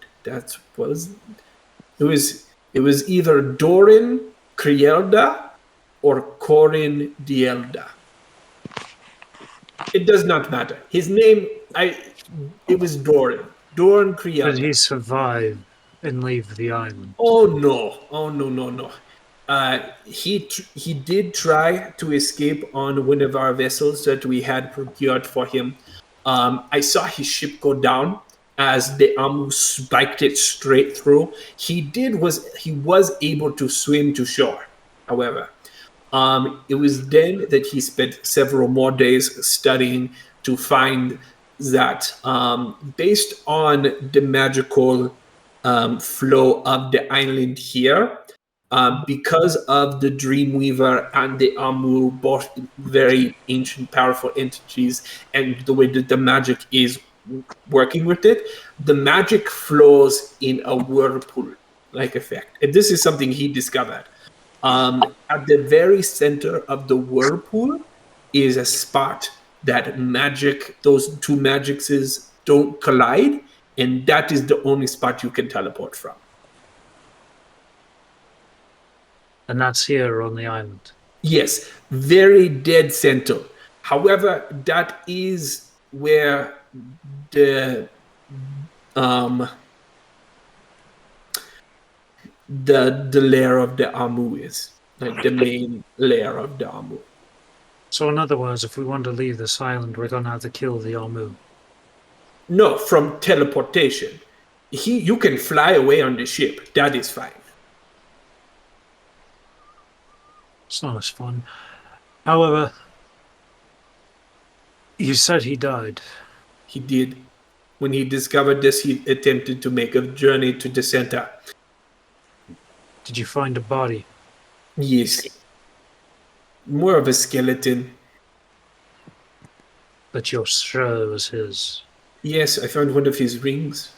It was either Dorin, Crielda or Corin Dielda. It does not matter. His name, it was Doran. Doran Crielda. Did he survive and leave the island? Oh no. He did try to escape on one of our vessels that we had procured for him. I saw his ship go down as the Amu spiked it straight through. He was able to swim to shore. However, it was then that he spent several more days studying to find that, based on the magical flow of the island here, because of the Dreamweaver and the Amu, both very ancient, powerful entities, and the way that the magic is working with it, the magic flows in a whirlpool-like effect. And this is something he discovered. At the very center of the whirlpool is a spot that those two magicses don't collide, and that is the only spot you can teleport from. And that's here on the island. Yes, very dead center. However, that is where the lair of the Amu is, like the main lair of the Amu. So in other words, if we want to leave this island, we're going to have to kill the Amu. No, from teleportation. You can fly away on the ship. That is fine. It's not as fun. However, you said he died. He did. When he discovered this, he attempted to make a journey to the center. Did you find a body? Yes. More of a skeleton. But you're sure it was his? Yes, I found one of his rings.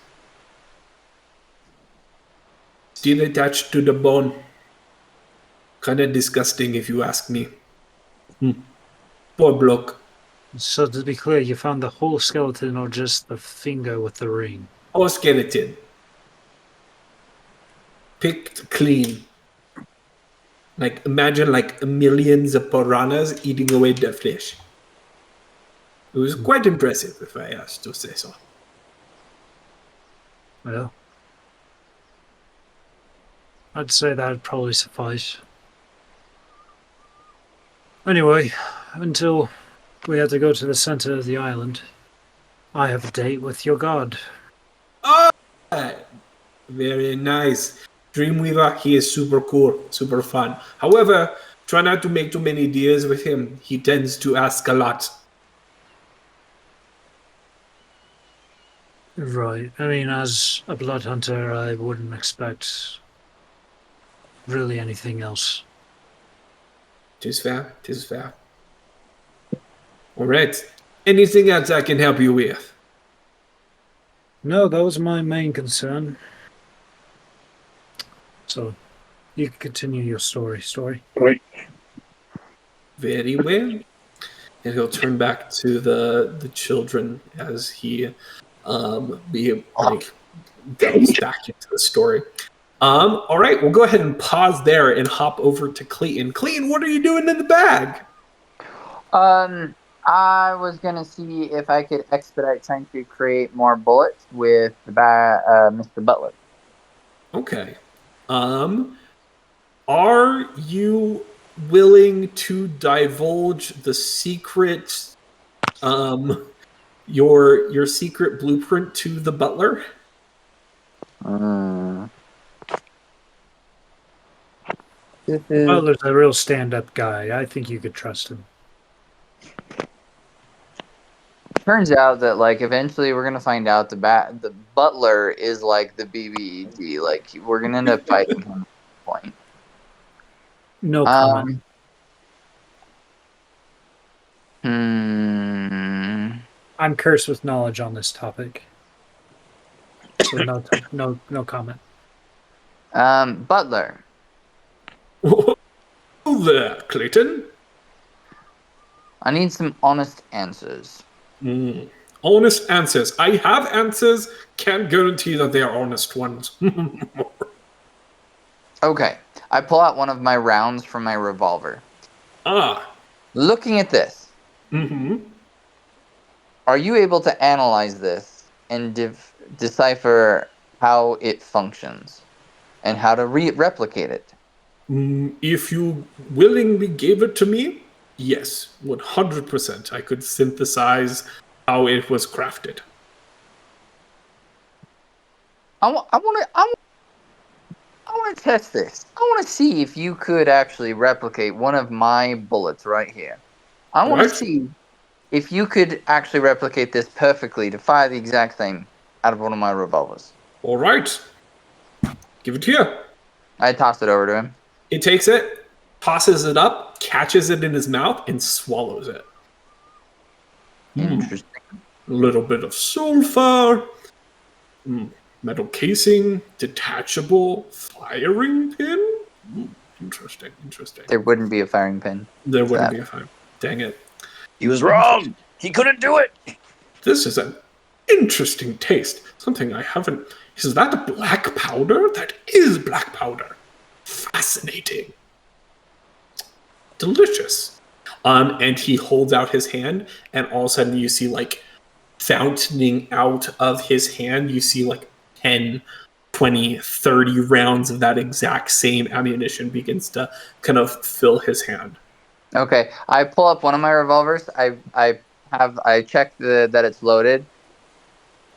Still attached to the bone. Kind of disgusting if you ask me. Poor bloke. So to be clear, you found the whole skeleton or just the finger with the ring? Whole skeleton. Picked clean. Like, imagine like millions of piranhas eating away their flesh. It was quite impressive, if I asked to say so. Well, I'd say that'd probably suffice. Anyway, until we had to go to the center of the island, I have a date with your god. Oh, very nice. Dreamweaver, he is super cool, super fun. However, try not to make too many deals with him. He tends to ask a lot. Right. I mean, as a blood hunter, I wouldn't expect really anything else. Tis fair, tis fair. All right. Anything else I can help you with? No, that was my main concern. So, you can continue your story. Very well. And he'll turn back to the children as he delves back into the story. All right, we'll go ahead and pause there and hop over to Clayton. Clayton, what are you doing in the bag? I was gonna see if I could expedite trying to create more bullets with the Mr. Butler. Okay. Are you willing to divulge the secret, your secret blueprint to the butler? Butler's a real stand-up guy. I think you could trust him. Turns out that eventually we're gonna find out the butler is like the BBEG. Like we're gonna end up fighting him at some point. No comment. I'm cursed with knowledge on this topic. So no comment. Butler. Oh there, Clayton. I need some honest answers. Honest answers. I have answers. Can't guarantee that they are honest ones. Okay. I pull out one of my rounds from my revolver. Looking at this, are you able to analyze this and decipher how it functions and how to replicate it? If you willingly gave it to me, yes, 100%. I could synthesize how it was crafted. I want to test this. I want to see if you could actually replicate one of my bullets right here. I want to see if you could actually replicate this perfectly to fire the exact same out of one of my revolvers. All right. Give it here. I toss it over to him. He takes it, tosses it up, catches it in his mouth, and swallows it. Interesting. A little bit of sulfur. Metal casing, detachable firing pin. Interesting. There wouldn't be a firing pin. There wouldn't be a firing. Dang it. He was wrong. He couldn't do it. This is an interesting taste. Something I haven't... Is that black powder? That is black powder. Fascinating. Delicious. And he holds out his hand, and all of a sudden you see, like, fountaining out of his hand, you see, like, 10, 20, 30 rounds of that exact same ammunition begins to kind of fill his hand. Okay, I pull up one of my revolvers. I check that it's loaded,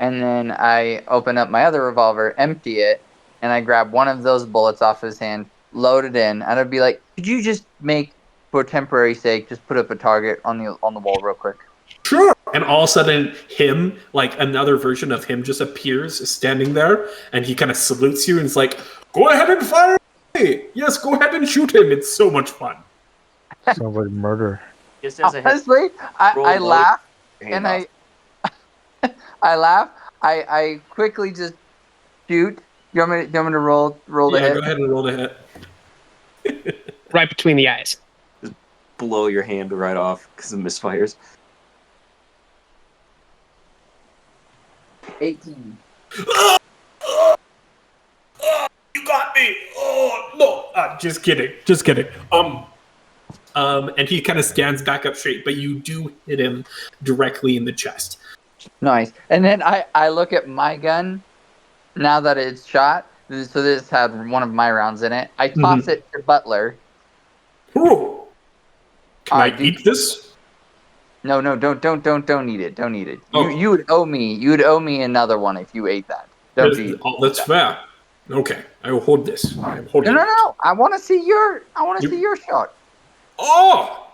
and then I open up my other revolver, empty it, and I grab one of those bullets off his hand, load it in, and I'd be like, "Could you just make, for temporary sake, just put up a target on the wall real quick?" Sure. And all of a sudden, him, like another version of him, just appears standing there, and he kind of salutes you and is like, "Go ahead and fire away. Yes, go ahead and shoot him. It's so much fun." Sounds like murder. Honestly, I laugh, and I laugh. I quickly just shoot. You want me to roll the hit? Go ahead and roll the hit. Right between the eyes. Just blow your hand right off because of misfires. 18. You got me. Oh no! Just kidding. And he kind of stands back up straight, but you do hit him directly in the chest. Nice. And then I look at my gun now that it's shot. So this had one of my rounds in it. I toss it to Butler. Ooh. Can I eat this? No, don't eat it. Don't eat it. Oh. You would owe me another one if you ate that. Don't eat. That's fair. Okay, I will hold this. I'm holding it. No. I want to see your shot. Oh.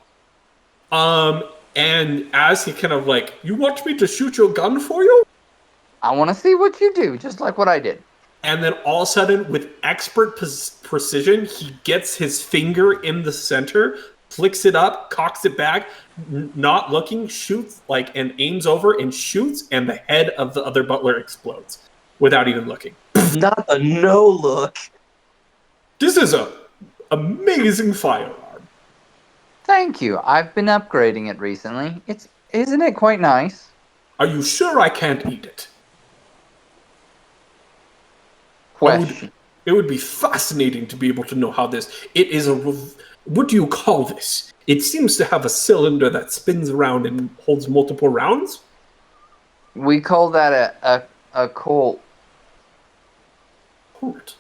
And as he kind of like, "You want me to shoot your gun for you?" I want to see what you do, just like what I did. And then all of a sudden, with expert precision, he gets his finger in the center, flicks it up, cocks it back, not looking, shoots, like, and aims over and shoots, and the head of the other butler explodes without even looking. Not a no look. This is a amazing firearm. Thank you. I've been upgrading it recently. Isn't it quite nice? Are you sure I can't eat it? Question. It would be fascinating to be able to know how this... It is a... What do you call this? It seems to have a cylinder that spins around and holds multiple rounds. We call that a colt. Colt?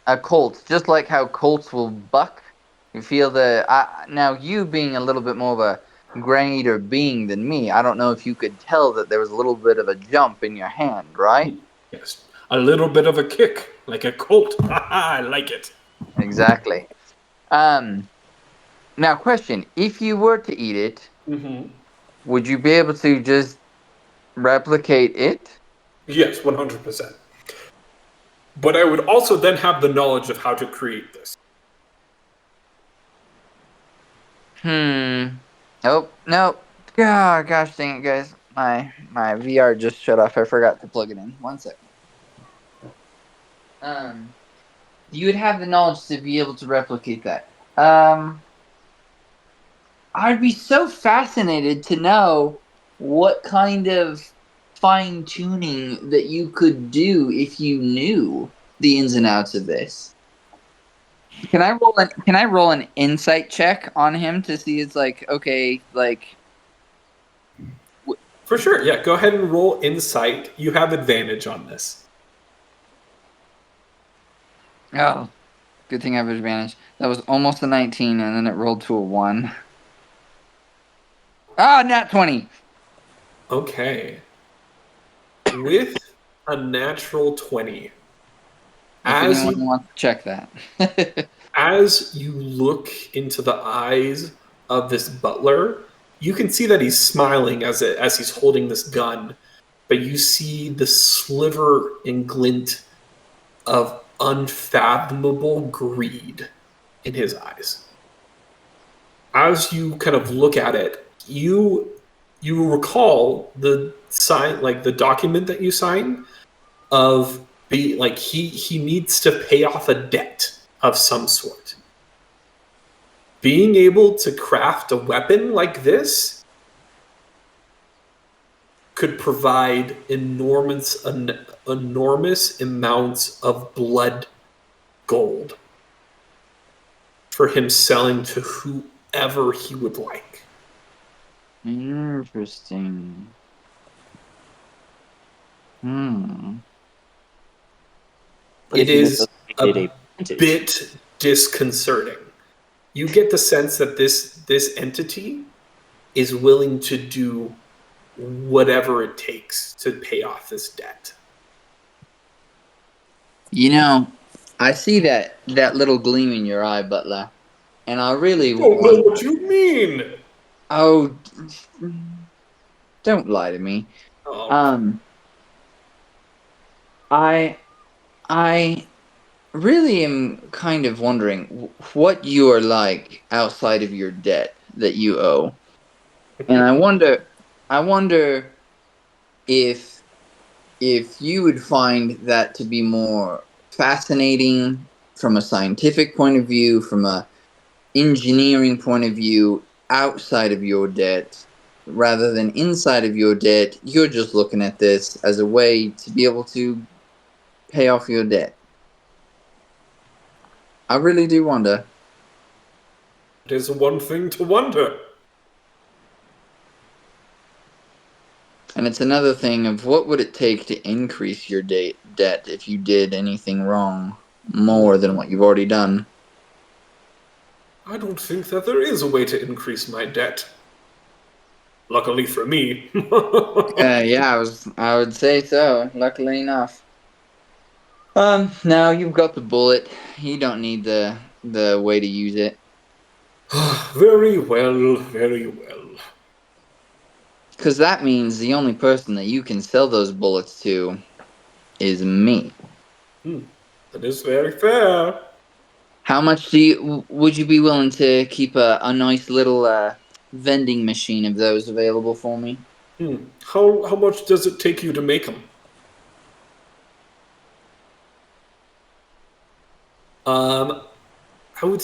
A colt. Just like how colts will buck. You feel the... now, you being a little bit more of a grain-eater being than me, I don't know if you could tell that there was a little bit of a jump in your hand, right? Yes. A little bit of a kick, like a colt. I like it. Exactly. Now, question. If you were to eat it, would you be able to just replicate it? Yes, 100%. But I would also then have the knowledge of how to create this. Oh, no. God, gosh dang it, guys. My VR just shut off. I forgot to plug it in. 1 second. You would have the knowledge to be able to replicate that. I'd be so fascinated to know what kind of fine-tuning that you could do if you knew the ins and outs of this. Can I roll an insight check on him to see it's like okay, like For sure, yeah. Go ahead and roll insight. You have advantage on this. oh, good thing I have advantage. That was almost a 19, and then it rolled to a 1. Ah, nat 20. Okay. With a natural 20, If as anyone you wants to check that. as you look into the eyes of this butler, you can see that he's smiling as he's holding this gun, but you see the sliver and glint of unfathomable greed in his eyes. As you kind of look at it, you recall the sign, like the document that you signed of the like he needs to pay off a debt of some sort. Being able to craft a weapon like this could provide enormous amounts of blood gold for him selling to whoever he would like. Interesting. It is a bit disconcerting. You get the sense that this entity is willing to do whatever it takes to pay off this debt. You know, I see that little gleam in your eye, Butler, and I really Don't know what you mean. Oh, don't lie to me. Oh. I really am kind of wondering what you are like outside of your debt that you owe, and I wonder if you would find that to be more fascinating from a scientific point of view, from a engineering point of view, outside of your debt rather than inside of your debt. You're just looking at this as a way to be able to pay off your debt. I really do wonder. It is one thing to wonder. And it's another thing of what would it take to increase your debt if you did anything wrong more than what you've already done. I don't think that there is a way to increase my debt. Luckily for me. Yeah, I would say so, luckily enough. Now you've got the bullet. You don't need the way to use it. Very well, very well. Because that means the only person that you can sell those bullets to is me. That is very fair. How much would you be willing to keep a nice little vending machine of those available for me? How much does it take you to make them? I would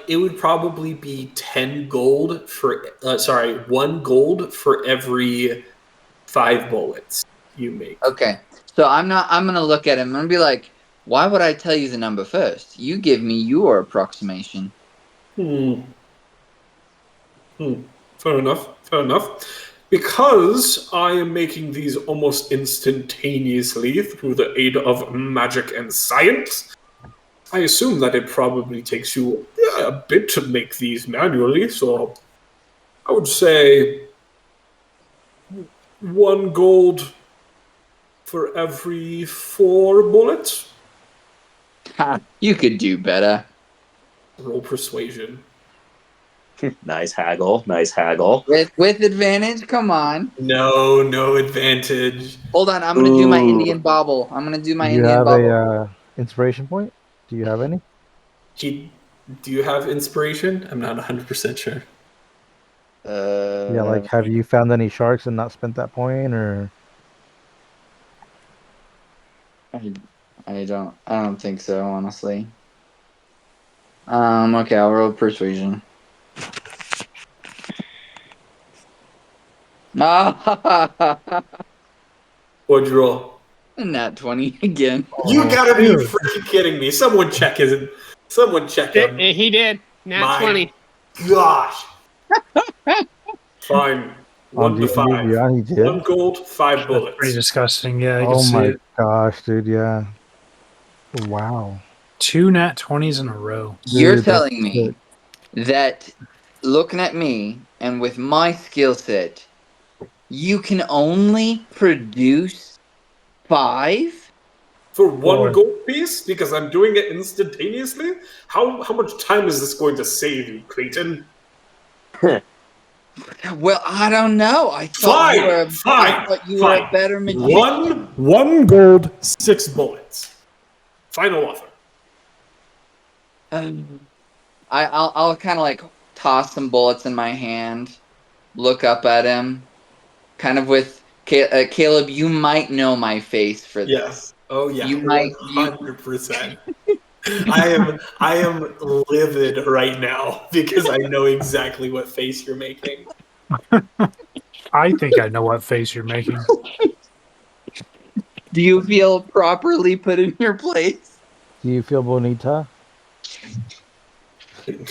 it would probably be 10 gold for 1 gold for every 5 bullets you make. Okay. So I'm going to look at him and be like, why would I tell you the number first? You give me your approximation. Fair enough. Because I am making these almost instantaneously through the aid of magic and science, I assume that it probably takes you a bit to make these manually, so I would say 1 gold for every 4 bullets. Ha, you could do better. Roll persuasion. Nice haggle. With advantage? Come on. No advantage. Hold on, I'm going to do my Indian bobble. Do you have a inspiration point? Do you have any? Do you have inspiration? I'm not 100% sure. Yeah, like have you found any sharks and not spent that point, or? I don't think so, honestly. Okay, I'll roll persuasion. What'd you roll? Nat 20 again. You gotta be freaking kidding me. Someone check Someone check him. He did. Nat My 20. gosh. Fine. 1 to 5. Yeah, he did. 1 gold, 5 That's bullets. pretty disgusting. Yeah, I can Oh see my it. gosh, dude. Yeah. Wow. 2 nat 20s in a row. You're Dude, telling me that looking at me and with my skill set, you can only produce 5? For 1 Or- gold piece? Because I'm doing it instantaneously? How much time is this going to save you, Clayton? Well, I don't know. I thought you were a better magician. 1 gold, 6 bullets. Final offer. I'll kind of like toss some bullets in my hand, look up at him, kind of with Caleb. You might know my face for this. Oh yeah. You might. 100%. I am livid right now because I know exactly what face you're making. I think I know what face you're making. Do you feel properly put in your place? Do you feel bonita?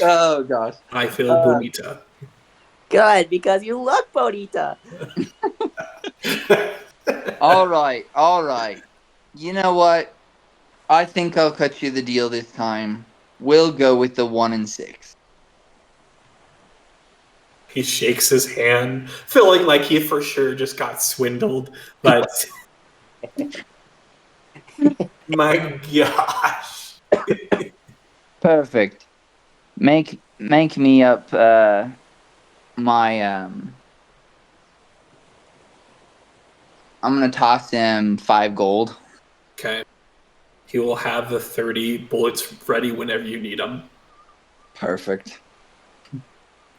Oh gosh. I feel bonita. Good, because you look bonita. All right. You know what? I think I'll cut you the deal this time. We'll go with the 1 and 6. He shakes his hand, feeling like he for sure just got swindled. But my gosh. Perfect. Make me up my I'm gonna toss him 5 gold. Okay. He will have the 30 bullets ready whenever you need them. Perfect.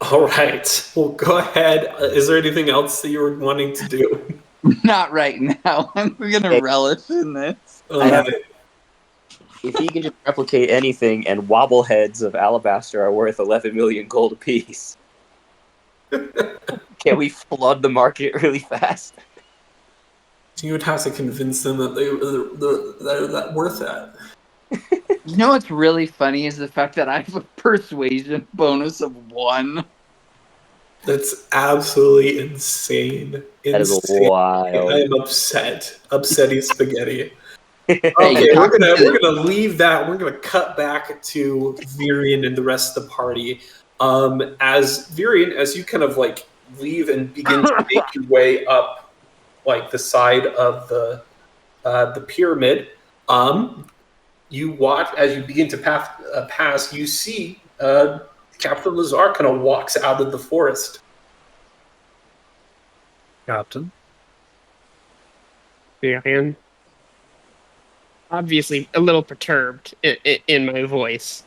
All right. Well, go ahead. Is there anything else that you were wanting to do? Not right now. I'm gonna relish in this. If he can just replicate anything, and wobbleheads of alabaster are worth 11 million gold apiece, can we flood the market really fast? You would have to convince them that they're that worth that. You know what's really funny is the fact that I have a persuasion bonus of 1. That's absolutely insane. That is wild. I am upset. Upsetty spaghetti. Hey, Okay, we're gonna leave that. We're gonna cut back to Virion and the rest of the party. As Virion, as you kind of like leave and begin to make your way up, like the side of the pyramid, you watch as you begin to pass. You see Captain Lazar kind of walks out of the forest. Captain? Virion. Obviously a little perturbed in my voice.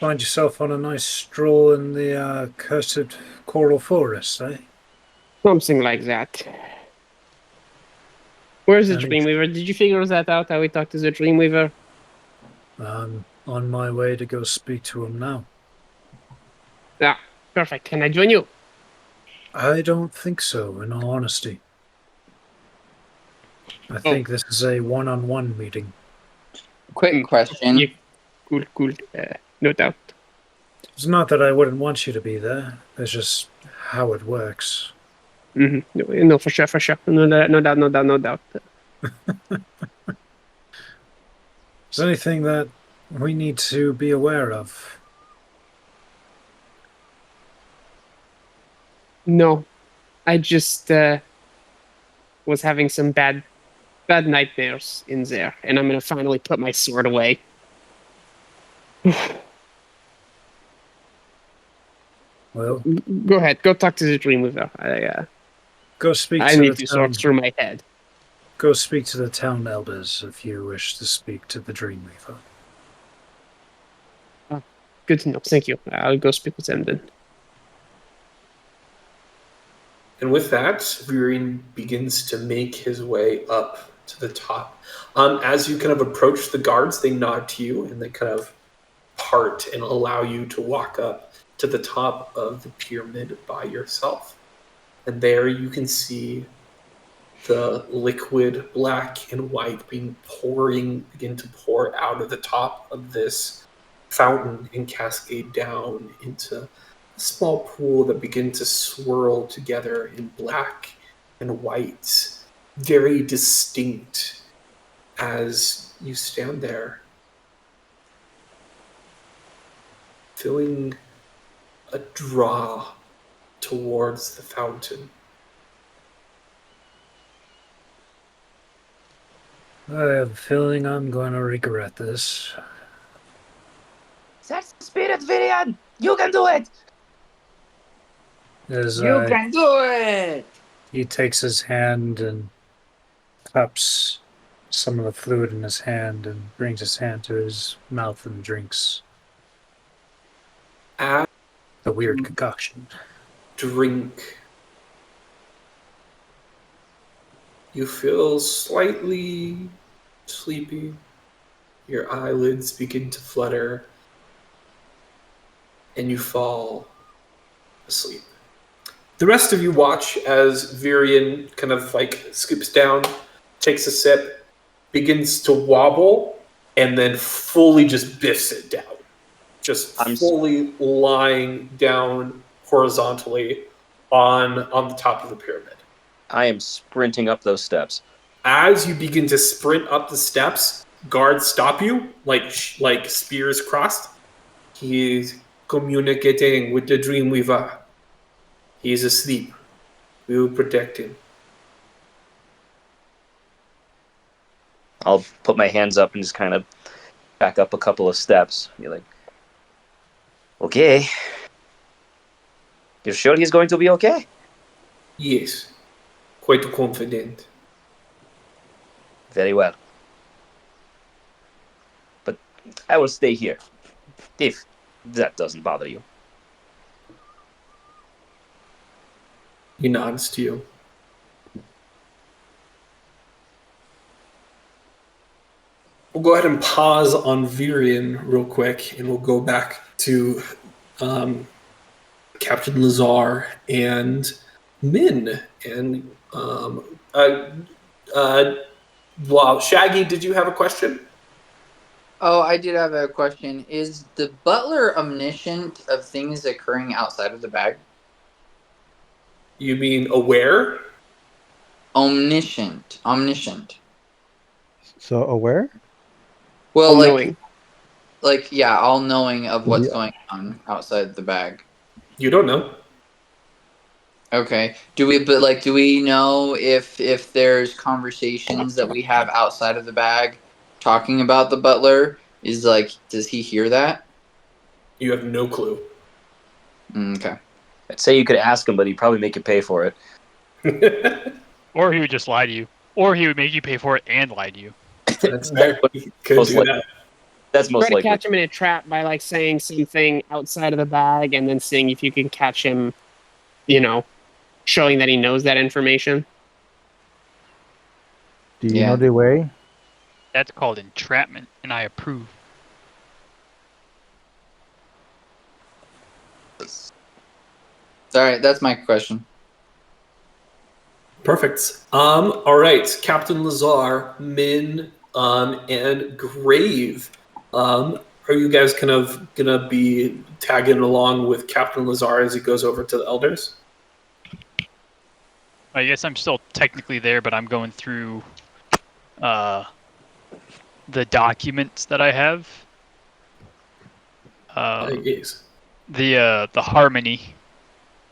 Find yourself on a nice stroll in the cursed coral forest, eh? Something like that. Where's the Dreamweaver? Did you figure that out, how we talked to the Dreamweaver? I'm on my way to go speak to him now. Ah, perfect. Can I join you? I don't think so, in all honesty. I think this is a one-on-one meeting. Quick question. Cool. No doubt. It's not that I wouldn't want you to be there. It's just how it works. Mm-hmm. No, for sure. No doubt. Is there anything that we need to be aware of? No. I just was having some bad nightmares in there, and I'm gonna finally put my sword away. Well, go ahead. Go talk to the Dreamweaver. Go speak I to need the to town. sort through my head. Go speak to the town elders if you wish to speak to the Dreamweaver. Oh, good to know. Thank you. I'll go speak with them then. And with that, Virion begins to make his way up to the top. As you kind of approach the guards, they nod to you and they kind of part and allow you to walk up to the top of the pyramid by yourself. And there you can see the liquid black and white begin to pour out of the top of this fountain and cascade down into a small pool that begin to swirl together in black and white, very distinct as you stand there, feeling a draw towards the fountain. I have a feeling I'm going to regret this. That's the spirit, Virion! You can do it! You can do it! He takes his hand and cups some of the fluid in his hand and brings his hand to his mouth and drinks As the weird concoction. drink, you feel slightly sleepy. Your eyelids begin to flutter, and you fall asleep. The rest of you watch as Virion kind of like scoops down, takes a sip, begins to wobble, and then fully just biffs it down. I'm fully lying down horizontally on the top of the pyramid. I am sprinting up those steps. As you begin to sprint up the steps, guards stop you, like spears crossed. He is communicating with the Dreamweaver. He is asleep. We will protect him. I'll put my hands up and just kind of back up a couple of steps. Be like, okay. You're sure he's going to be okay? Yes. Quite confident. Very well. But I will stay here, if that doesn't bother you. He nods to you. We'll go ahead and pause on Virion real quick, and we'll go back to Captain Lazar and Min. And wow, Shaggy, did you have a question? Oh, I did have a question. Is the butler omniscient of things occurring outside of the bag? You mean aware? Omniscient. So aware? Well, All-knowing. yeah, all knowing of what's going on outside the bag. You don't know. Okay. Do we know if there's conversations that we have outside of the bag talking about the butler? Does he hear that? You have no clue. Okay. I'd say you could ask him, but he'd probably make you pay for it. Or he would just lie to you. Or he would make you pay for it and lie to you. That's fair. He could Most do likely. that. That's most Try to likely. catch him in a trap by saying something outside of the bag and then seeing if you can catch him, showing that he knows that information. Do you know the way? That's called entrapment, and I approve. Alright, that's my question. Perfect. All right, Captain Lazar, Min, and Grave. Are you guys kind of gonna be tagging along with Captain Lazar as he goes over to the elders? I guess I'm still technically there, but I'm going through the documents that I have. Yes. The Harmony.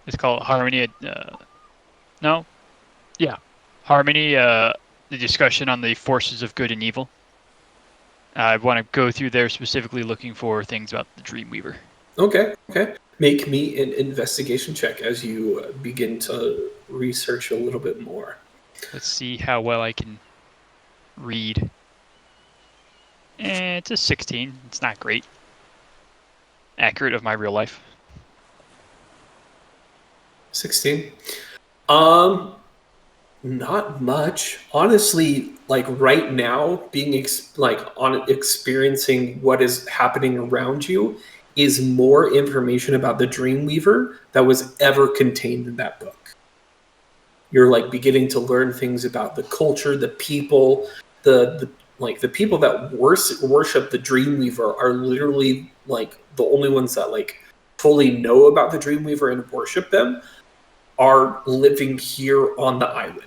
It's called Harmony. No? Yeah. Harmony, the discussion on the forces of good and evil. I want to go through there specifically looking for things about the Dreamweaver. Okay. Make me an investigation check as you begin to research a little bit more. Let's see how well I can read. It's a 16. It's not great. Accurate of my real life. 16. Not much. Honestly, right now, being experiencing what is happening around you is more information about the Dreamweaver that was ever contained in that book. you're like beginning to learn things about the culture, the people, the people that worship the Dreamweaver are literally like the only ones that like fully know about the Dreamweaver and worship them are living here on the island.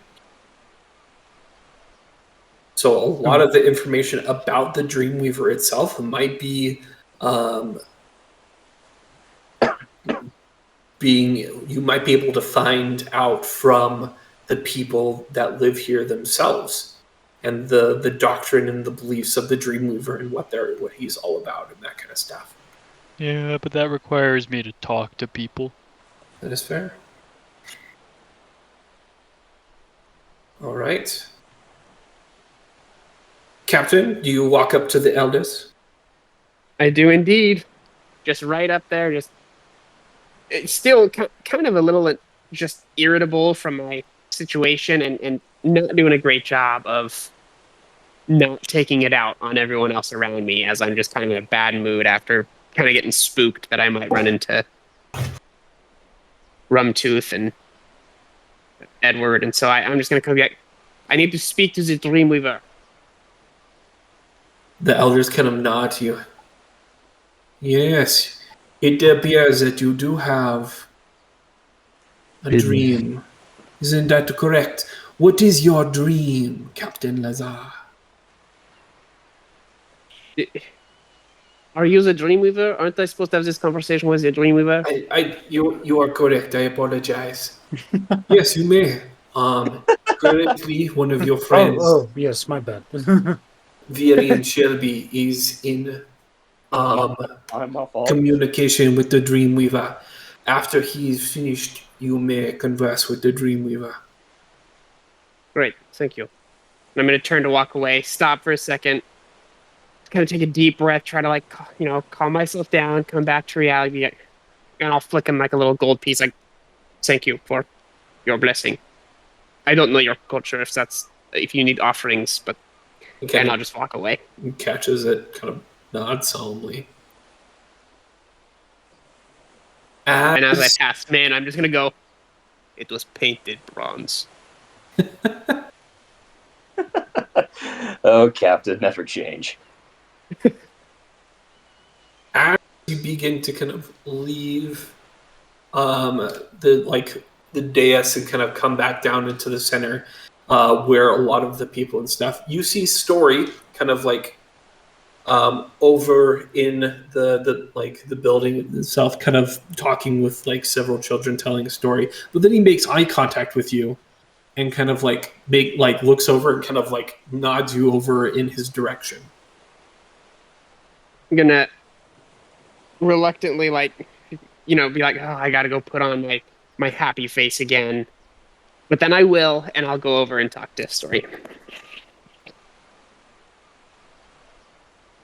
So a lot of the information about the Dreamweaver itself might be you might be able to find out from the people that live here themselves and the doctrine and the beliefs of the Dreamweaver and what he's all about and that kind of stuff. Yeah, but that requires me to talk to people. That is fair. All right. Captain, do you walk up to the elders? I do indeed. Just right up there, just it's still kind of a little just irritable from my situation and not doing a great job of not taking it out on everyone else around me, as I'm just kind of in a bad mood after kind of getting spooked that I might run into Rumtooth and Edward. And so I'm just going to come back. I need to speak to the Dreamweaver. The elders kind of nod to you. Yes, it appears that you do have a dream. Isn't that correct? What is your dream, Captain Lazar? Are you the Dreamweaver? Aren't I supposed to have this conversation with the Dreamweaver? You are correct. I apologize. Yes, you may. Currently, one of your friends, Oh, yes, my bad. Virion Shelby, is in communication with the Dreamweaver. After he's finished, you may converse with the Dreamweaver. Great, thank you. And I'm going to turn to walk away, stop for a second, kind of take a deep breath, try to calm myself down, come back to reality, and I'll flick him like a little gold piece. Like, thank you for your blessing. I don't know your culture if you need offerings, but and I'll just walk away. He catches it, kind of nods solemnly. And as I pass, man, I'm just gonna go. It was painted bronze. Oh, Captain, never change. As you begin to kind of leave the dais and kind of come back down into the center where a lot of the people and stuff, you see Story kind of like over in the building itself, kind of talking with like several children, telling a story. But then he makes eye contact with you and kind of looks over and kind of like nods you over in his direction. I'm gonna reluctantly be like, oh, I gotta go put on my happy face again. But then I will, and I'll go over and talk to Story.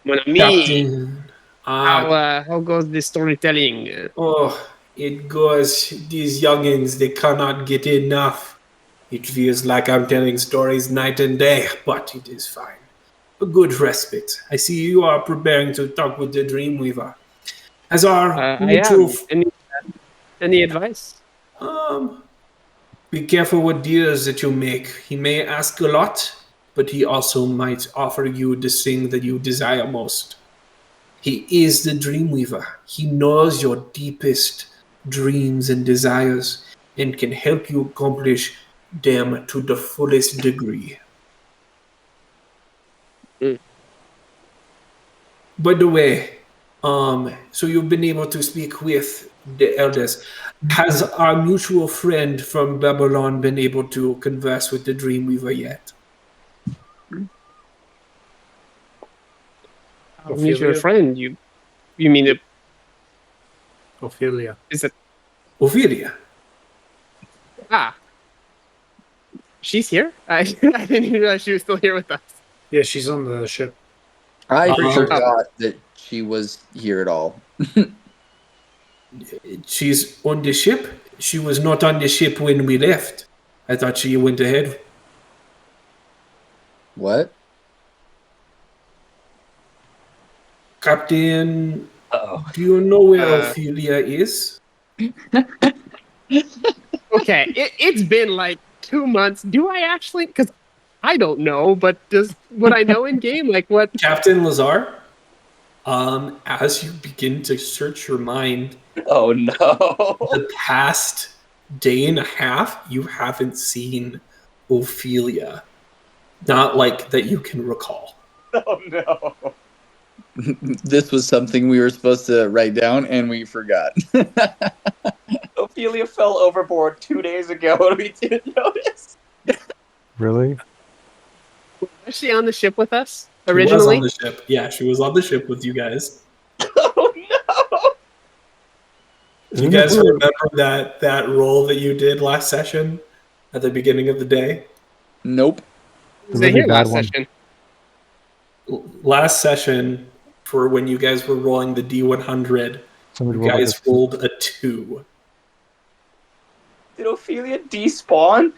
Mon ami, Captain, how goes the storytelling? Oh, it goes. These youngins, they cannot get enough. It feels like I'm telling stories night and day, but it is fine. A good respite. I see you are preparing to talk with the Dreamweaver. As our mutual... Any advice? Be careful what deals that you make. He may ask a lot, but he also might offer you the thing that you desire most. He is the Dreamweaver. He knows your deepest dreams and desires and can help you accomplish them to the fullest degree. By the way, so you've been able to speak with the elders. Has our mutual friend from Babylon been able to converse with the Dreamweaver yet? Our mutual friend? You mean it? Ophelia. Is it Ophelia? She's here? I didn't even realize she was still here with us. Yeah, she's on the ship. I forgot that she was here at all. She's on the ship? She was not on the ship when we left. I thought she went ahead. What? Captain, do you know where Ophelia is? Okay, it's been like 2 months. Do I actually? Because I don't know, but would I know in game? Like what? Captain Lazar, as you begin to search your mind, Oh no. the past day and a half, you haven't seen Ophelia. Not like that you can recall. Oh no. This was something we were supposed to write down, and we forgot. Ophelia fell overboard 2 days ago and we didn't notice. Really? Was she on the ship with us She was originally? on the ship. Yeah, she was on the ship with you guys. Oh no. You guys remember that roll that you did last session at the beginning of the day? Nope. Was they here last one. session? Last session, for when you guys were rolling the D100, Somebody you rolled guys like a- rolled a 2. Did Ophelia despawn?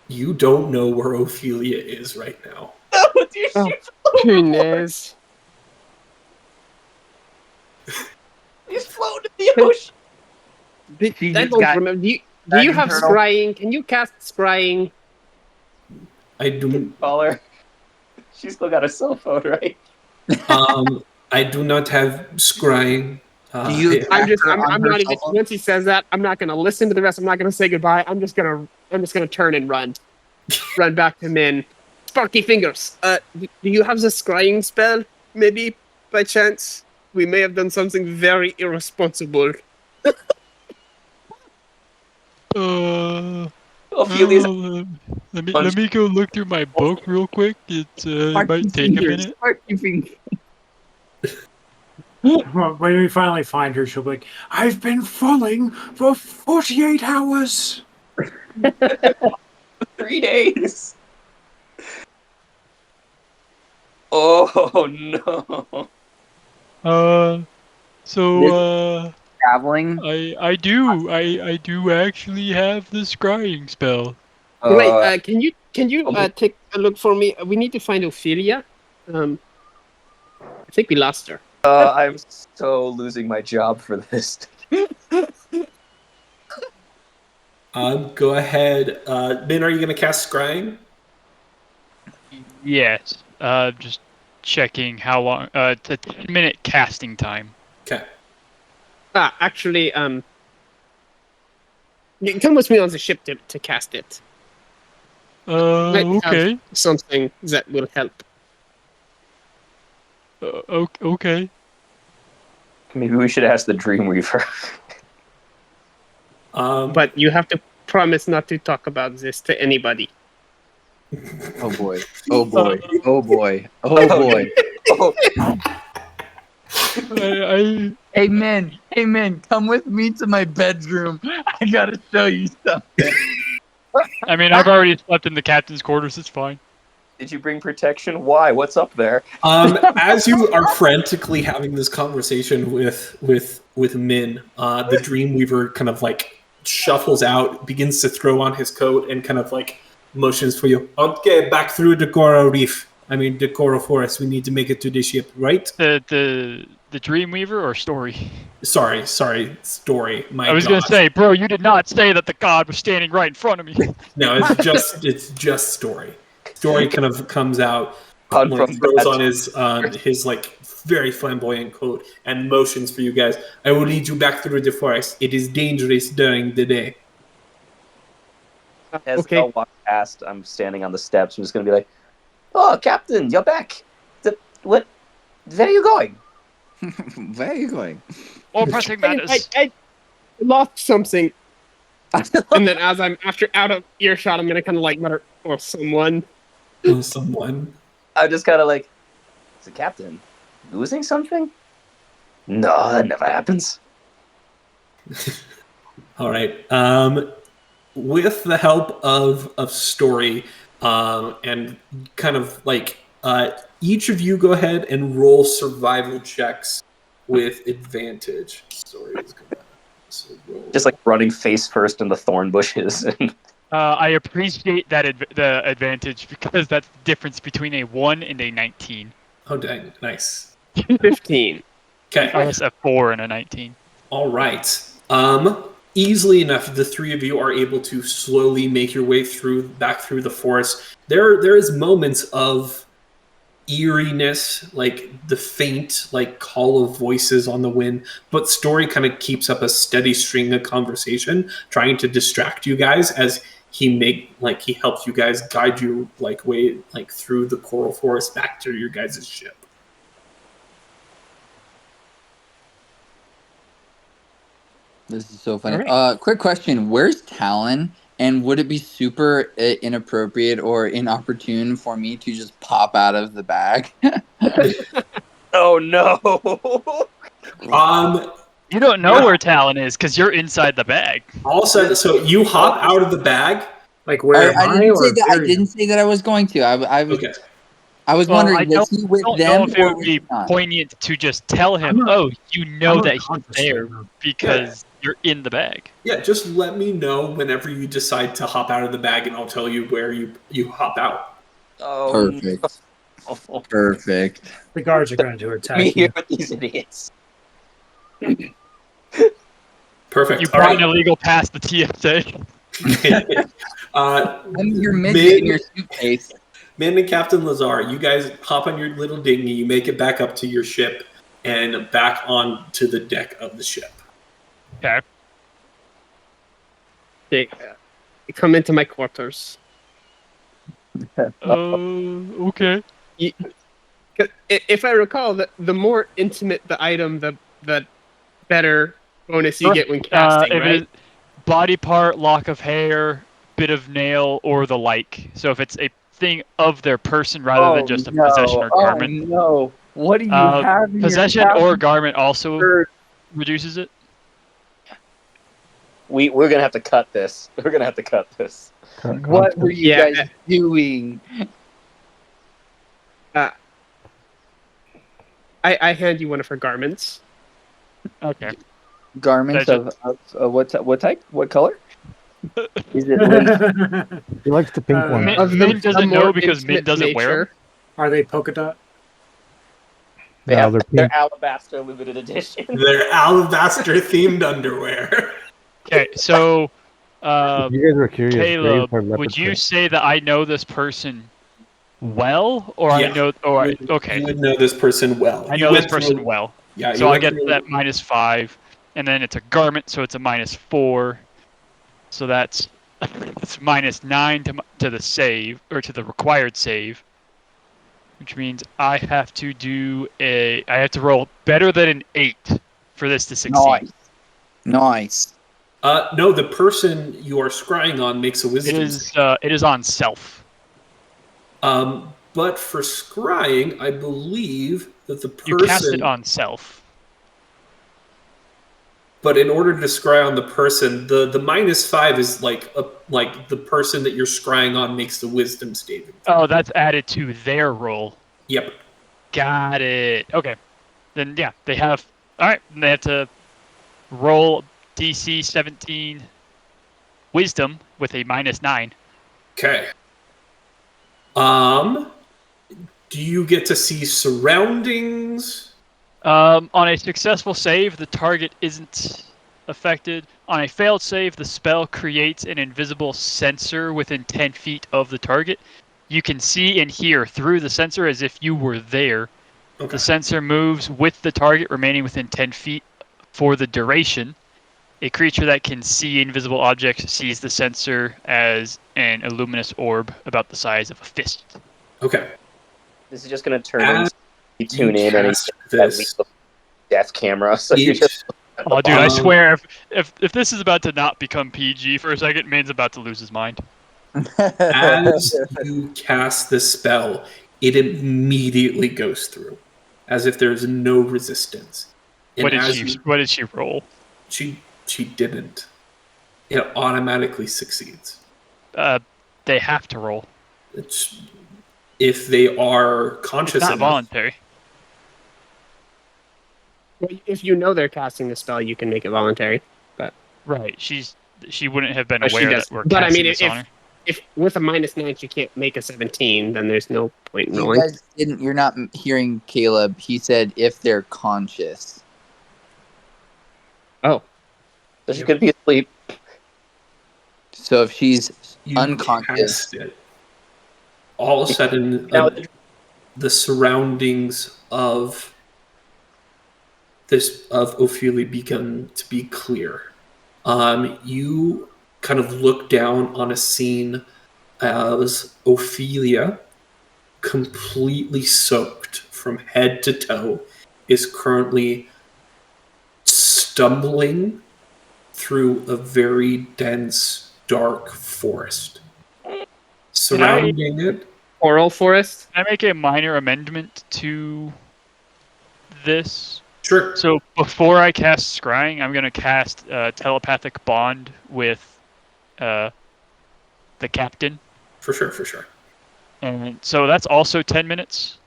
You don't know where Ophelia is right now. Oh, dude, Oh, she goodness. He's floating in the ocean. She I just don't got remember. Do you dragon have turtle. scrying? Can you cast scrying? I do. Call her. She's still got a cell phone, right? I do not have scrying. Do you- I'm just. her I'm on her not cell even. phone? Once he says that, I'm not gonna listen to the rest. I'm not gonna say goodbye. I'm just gonna turn and run. Run back to Min. Sparky fingers. Do you have the scrying spell? Maybe by chance, we may have done something very irresponsible. Ophelia's Let me go look through my book real quick. It might take a minute. Well, when we finally find her, she'll be like, I've been falling for 48 hours. 3 days. Oh no. Traveling. I do actually have the scrying spell. Wait, can you take a look for me? We need to find Ophelia. I think we lost her. I'm so losing my job for this. Go ahead. Min, are you going to cast scrying? Yes. Just checking how long. It's a 10-minute casting time. Okay. Actually, you can come with me on the ship to cast it. Might have Okay. something that will help. Okay. Maybe we should ask the Dreamweaver. But you have to promise not to talk about this to anybody. Oh boy. Oh boy. Oh boy. Oh boy. Hey man, come with me to my bedroom. I gotta show you something. I mean, I've already slept in the captain's quarters. It's fine. Did you bring protection? Why? What's up there? As you are frantically having this conversation with Min, the Dreamweaver kind of like shuffles out, begins to throw on his coat, and kind of like motions for you. Okay, back through the Coral Reef. I mean, the Coral Forest. We need to make it to the ship, right? The Dreamweaver or Story? Sorry, Story. I was gonna say, bro, you did not say that the god was standing right in front of me. No, it's just Story. Story kind of comes out, throws on his like very flamboyant coat, and motions for you guys. I will lead you back through the forest. It is dangerous during the day. As Okay. I walk past, I'm standing on the steps. I'm just gonna be like, "Oh, Captain, you're back. What? Where are you going?" Where are you going? All pressing matters. I lost something. And then as I'm out of earshot, I'm gonna kind of like mutter, or someone. Oh, someone. I'm just kind of like, "Is the Captain losing something?" No, that never happens. All right. With the help of Story, and kind of like each of you go ahead and roll survival checks with advantage. Story is gonna roll. Just like running face first in the thorn bushes. I appreciate that the advantage because that's the difference between a 1 and a 19. Oh, dang! Nice. 15. Okay. I was a 4 and a 19. All right. easily enough, the three of you are able to slowly make your way back through the forest. There is moments of eeriness, like the faint like call of voices on the wind, but Story kind of keeps up a steady string of conversation, trying to distract you guys as he helps you guys guide you way through the coral forest back to your guys' ship. This is so funny. All Quick question: where's Talon? And would it be super inappropriate or inopportune for me to just pop out of the bag? Oh no! You don't know where Talon is because you're inside the bag. Also, so you hop out of the bag. Like where I didn't say that I was going to. I was. Okay. I was wondering, was he with don't them know if it or would was be he not? poignant to just tell him, you know that he's there because you're in the bag. Yeah, just let me know whenever you decide to hop out of the bag, and I'll tell you where you hop out. Oh, Perfect. no. Perfect. The guards are going to Me attack here you. with these idiots. Perfect. You All brought an right. illegal past the TSA. I'm your midget in your suitcase. Min and Captain Lazar, you guys hop on your little dinghy, you make it back up to your ship, and back onto the deck of the ship. Okay. Okay, come into my quarters. Okay. If I recall, the more intimate the item, the better bonus you get when casting, if right? it is body part, lock of hair, bit of nail, or the like. So if it's a thing of their person rather than just a possession or garment. Oh no! What do you have in possession your or garment also reduces it. We're gonna have to cut this. We're gonna have to cut this. What were you guys doing? I hand you one of her garments. Okay. Garments of what type? What color? Is it lace? He likes the pink one. Min doesn't know because Min doesn't wear them. Are they polka dot? They're pink. They're alabaster limited edition. They're alabaster themed underwear. Okay, so If you guys were curious, Caleb, graves are leopard would you print. say that I know this person well, or Yeah. I know? Or okay, You would know this person well. I know this person well. Yeah. So I get that -5, and then it's a garment, so it's a -4. So that's it's -9 to the save or to the required save, which means I have to roll better than an 8 for this to succeed. Nice. No, the person you are scrying on makes a wisdom save. It is on self. But for scrying, I believe that the person... You cast it on self. But in order to scry on the person, the -5 is like the person that you're scrying on makes the wisdom saving. Oh, that's added to their roll. Yep. Got it. Okay. Then yeah, they have. All right. They have to roll DC 17 wisdom with a -9. Okay. Do you get to see surroundings? On a successful save, the target isn't affected. On a failed save, the spell creates an invisible sensor within 10 feet of the target. You can see and hear through the sensor as if you were there. Okay. The sensor moves with the target remaining within 10 feet for the duration. A creature that can see invisible objects sees the sensor as an illuminous orb about the size of a fist. Okay. This is just gonna turn into you tune you in and cast it's that death camera. So you're just Oh, dude, I swear, if this is about to not become PG for a second, Min's about to lose his mind. As you cast the spell, it immediately goes through, as if there's no resistance. And What did she roll? She didn't. It automatically succeeds. They have to roll. If they are conscious It's not enough. voluntary. Well, if you know they're casting the spell, you can make it voluntary. But Right, she wouldn't have been But she aware does. that we're But I casting mean, this on her. if with a -9 she can't make a 17, then there's no point in You rolling. guys didn't. You're not hearing Caleb. He said if they're conscious. Oh. So she could be asleep. So if she's You unconscious, cast it. All of a sudden, Now, the surroundings of Ophelia begun to be clear. You kind of look down on a scene as Ophelia, completely soaked from head to toe, is currently stumbling through a very dense, dark forest. Surrounding it. Oral forest. Can I make a minor amendment to this? Sure. So before I cast Scrying, I'm going to cast Telepathic Bond with the captain. For sure. And so that's also 10 minutes.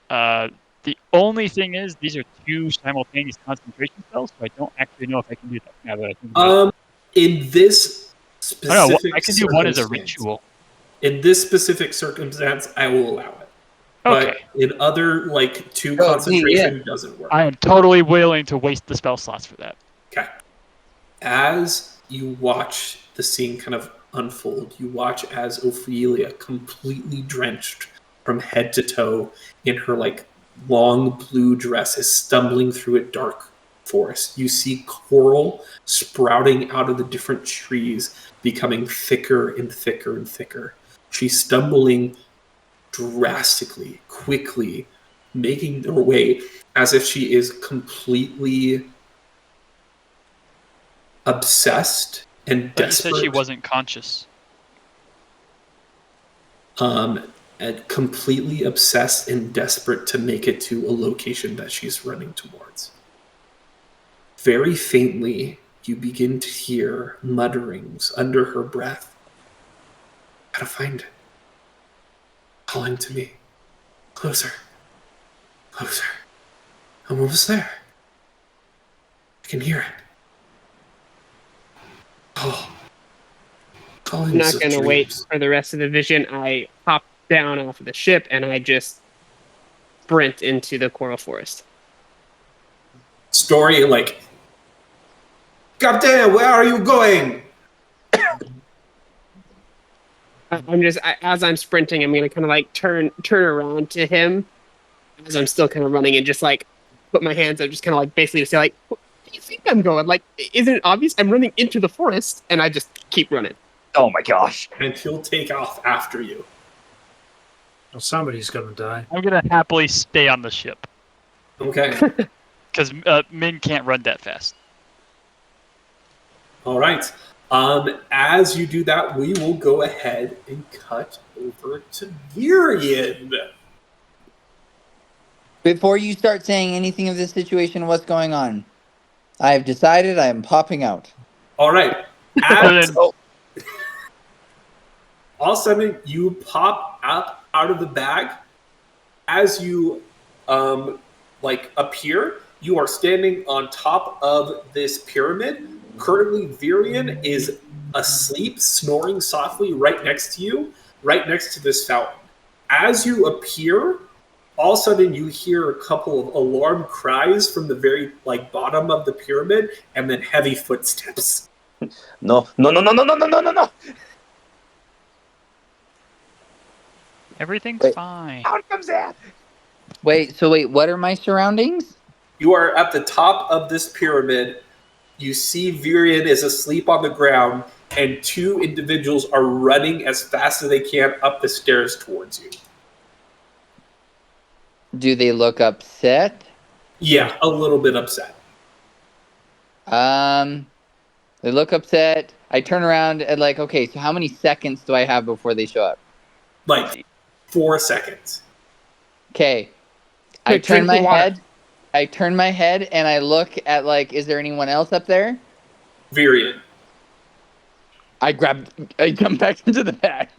The only thing is, these are 2 simultaneous concentration spells, so I don't actually know if I can do that now that I think about it. In this specific I can do one as a ritual. In this specific circumstance, I will allow it. Okay. But in other, 2 concentration doesn't work. I am totally willing to waste the spell slots for that. Okay. As you watch the scene kind of unfold, you watch as Ophelia, completely drenched from head to toe in her long blue dress, is stumbling through a dark forest. You see coral sprouting out of the different trees, becoming thicker and thicker and thicker. She's stumbling drastically, quickly, making her way as if she is completely obsessed and desperate. You said she wasn't conscious. And completely obsessed and desperate to make it to a location that she's running towards. Very faintly, you begin to hear mutterings under her breath. Gotta find it. Calling to me. Closer. Closer. I'm almost there. I can hear it. Oh. I'm not going to wait for the rest of the vision. I hop down off of the ship and I just sprint into the coral forest. Story Captain, where are you going? As I'm sprinting, I'm going to kind of turn around to him as I'm still kind of running and just put my hands up, just kind of basically to say where do you think I'm going? Isn't it obvious? I'm running into the forest and I just keep running. Oh my gosh. And he'll take off after you. Well, somebody's gonna die. I'm going to happily stay on the ship. Okay. Because Min can't run that fast. All right. As you do that, we will go ahead and cut over to Virion. before you start saying anything of this situation, what's going on? I have decided I am popping out. All right. All of a sudden, you pop up out of the bag. As you appear, you are standing on top of this pyramid. Currently, Virion is asleep, snoring softly right next to you, right next to this fountain. As you appear, all of a sudden you hear a couple of alarm cries from the very bottom of the pyramid, and then heavy footsteps. No. Everything's fine. Out comes that. Wait, what are my surroundings? You are at the top of this pyramid. You see Virion is asleep on the ground, and 2 individuals are running as fast as they can up the stairs towards you. Do they look upset? Yeah, a little bit upset. They look upset. I turn around and okay, so how many seconds do I have before they show up? 4 seconds. Okay. I turn my head and I look at is there anyone else up there? Virion. I come back into the bag.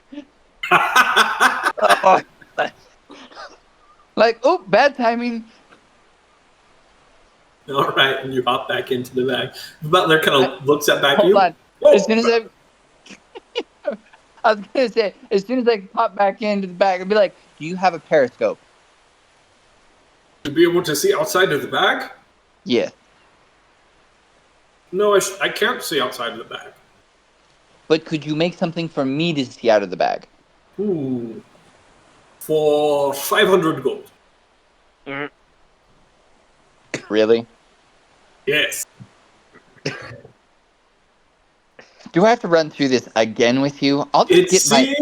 Oh, bad timing. All right, and you hop back into the bag. The butler kind of looks at back at you. Hold on. Whoa. As soon as I was gonna say, as soon as I pop back into the bag, I'd be like, "Do you have a periscope?" To be able to see outside of the bag? Yeah. No, I can't see outside of the bag. But could you make something for me to see out of the bag? Ooh. For 500 gold. Really? Yes. Do I have to run through this again with you? I'll just get my.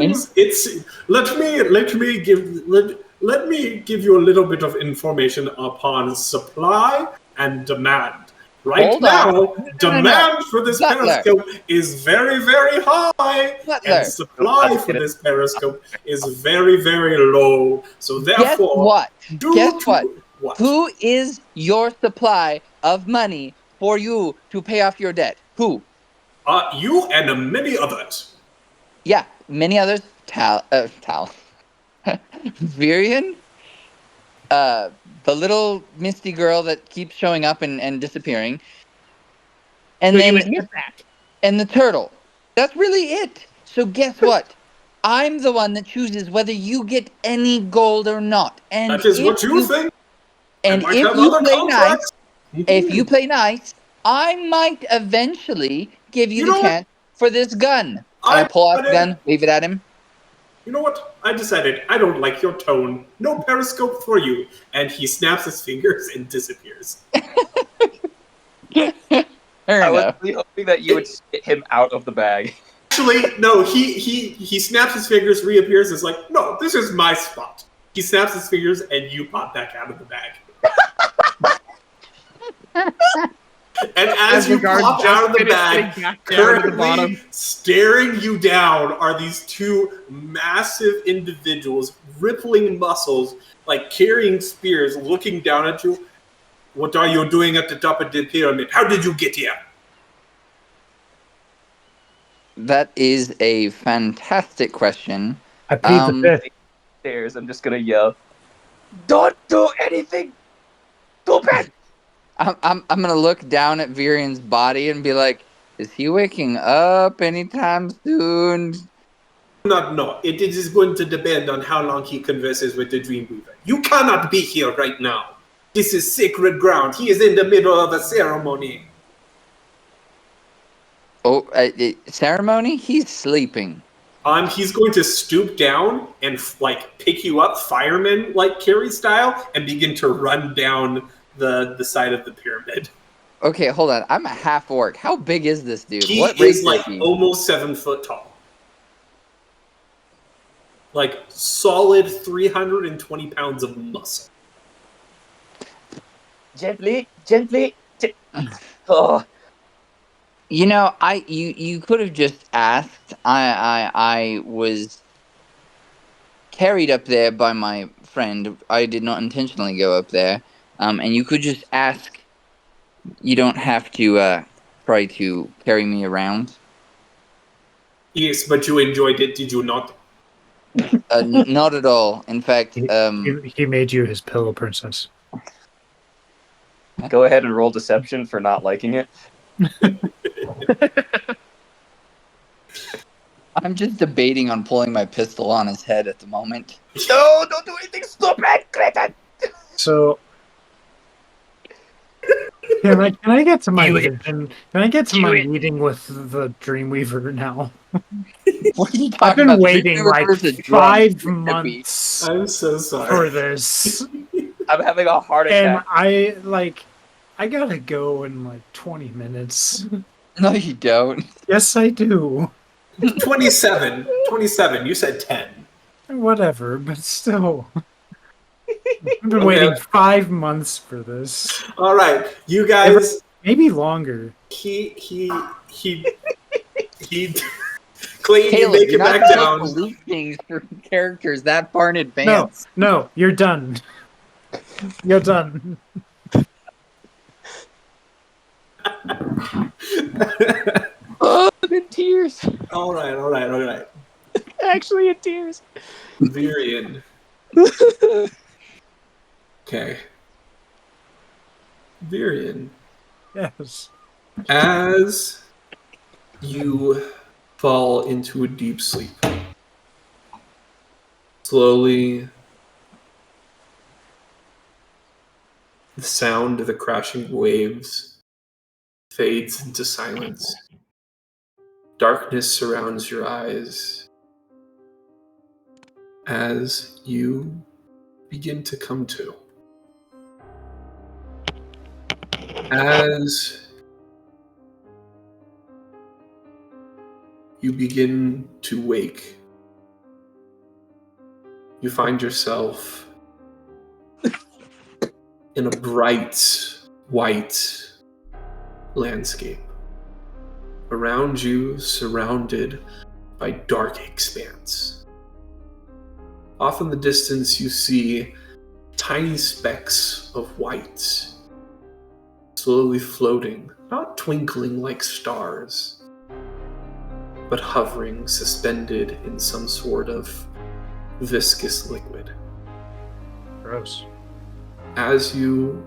Let me give you a little bit of information upon supply and demand. Right Hold now, on. demand for this Butler. periscope is very, very high, Butler. and supply for this periscope is very, very low. So Guess therefore, what? Guess what? what? Who is your supply of money for you to pay off your debt? Who? You and many others. Yeah, many others. Tal. Virion? The little misty girl that keeps showing up and disappearing. And So then you admit that? and the turtle. That's really it. So guess what? I'm the one that chooses whether you get any gold or not. And That is if what you think. and might if have you other play nice, contracts. I might eventually give you You the know what? chance for this gun. And I I pull out the decided- gun, wave it at him. You know what? I decided I don't like your tone. No periscope for you. And he snaps his fingers and disappears. Fair I was enough. really hoping that you would spit him out of the bag. Actually, no, he snaps his fingers, reappears, is like, no, this is my spot. He snaps his fingers and you pop back out of the bag. And as you pop out of the bag, currently staring you down are these two massive individuals, rippling muscles, like carrying spears, looking down at you. What are you doing at the top of the pyramid? How did you get here? That is a fantastic question. I plead the fifth. Stairs, I'm just gonna yell, "Don't do anything stupid!" I'm gonna look down at Virion's body and be like, is he waking up anytime soon? Not know. It is going to depend on how long he converses with the Dreamweaver. You cannot be here right now. This is sacred ground. He is in the middle of a ceremony. Oh, ceremony? He's sleeping. He's going to stoop down and pick you up, fireman carry style, and begin to run down the side of the pyramid. Okay, hold on. I'm a half orc. How big is this dude? He What race is is he? almost 7 foot tall. Solid 320 pounds of muscle. Gently. Oh. You know, you could have just asked. I was carried up there by my friend. I did not intentionally go up there. And you could just ask. You don't have to try to carry me around. Yes, but you enjoyed it, did you not? Not at all. In fact, He made you his pillow princess. Go ahead and roll deception for not liking it. I'm just debating on pulling my pistol on his head at the moment. No, don't do anything stupid, Clayton! So can I get to my vision? Can I get to my meeting with the Dreamweaver now? What are you talking I've been about? waiting like Dreamweaver's a 5 drunk months I'm so sorry. for this. I'm having a heart And attack. I gotta go in like 20 minutes. No, you don't. Yes, I do. 27. 27. You said 10. Whatever, but still. I've been waiting 5 months for this. All right, you guys. Maybe longer. He. Clayton, you make it back down. To leak things for characters that far in advance. No, you're done. You're done. Oh, I'm in tears. All right. Actually, in tears. Virion. Okay. Virion. Yes. As you fall into a deep sleep, slowly, the sound of the crashing waves fades into silence. Darkness surrounds your eyes as you begin to come to. As you begin to wake, you find yourself in a bright, white landscape. Around you, surrounded by dark expanse. Off in the distance, you see tiny specks of white slowly floating, not twinkling like stars, but hovering, suspended in some sort of viscous liquid. Gross. As you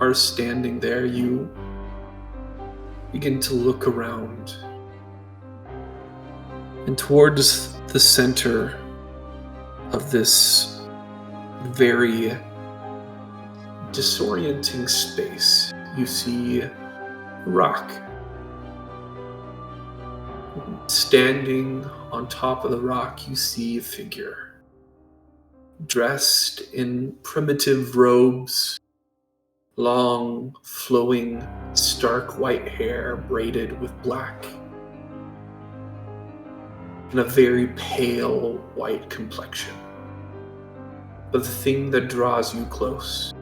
are standing there, you begin to look around. And towards the center of this very disorienting space, you see a rock. Standing on top of the rock, you see a figure dressed in primitive robes, long, flowing, stark white hair braided with black, and a very pale white complexion. But the thing that draws you close,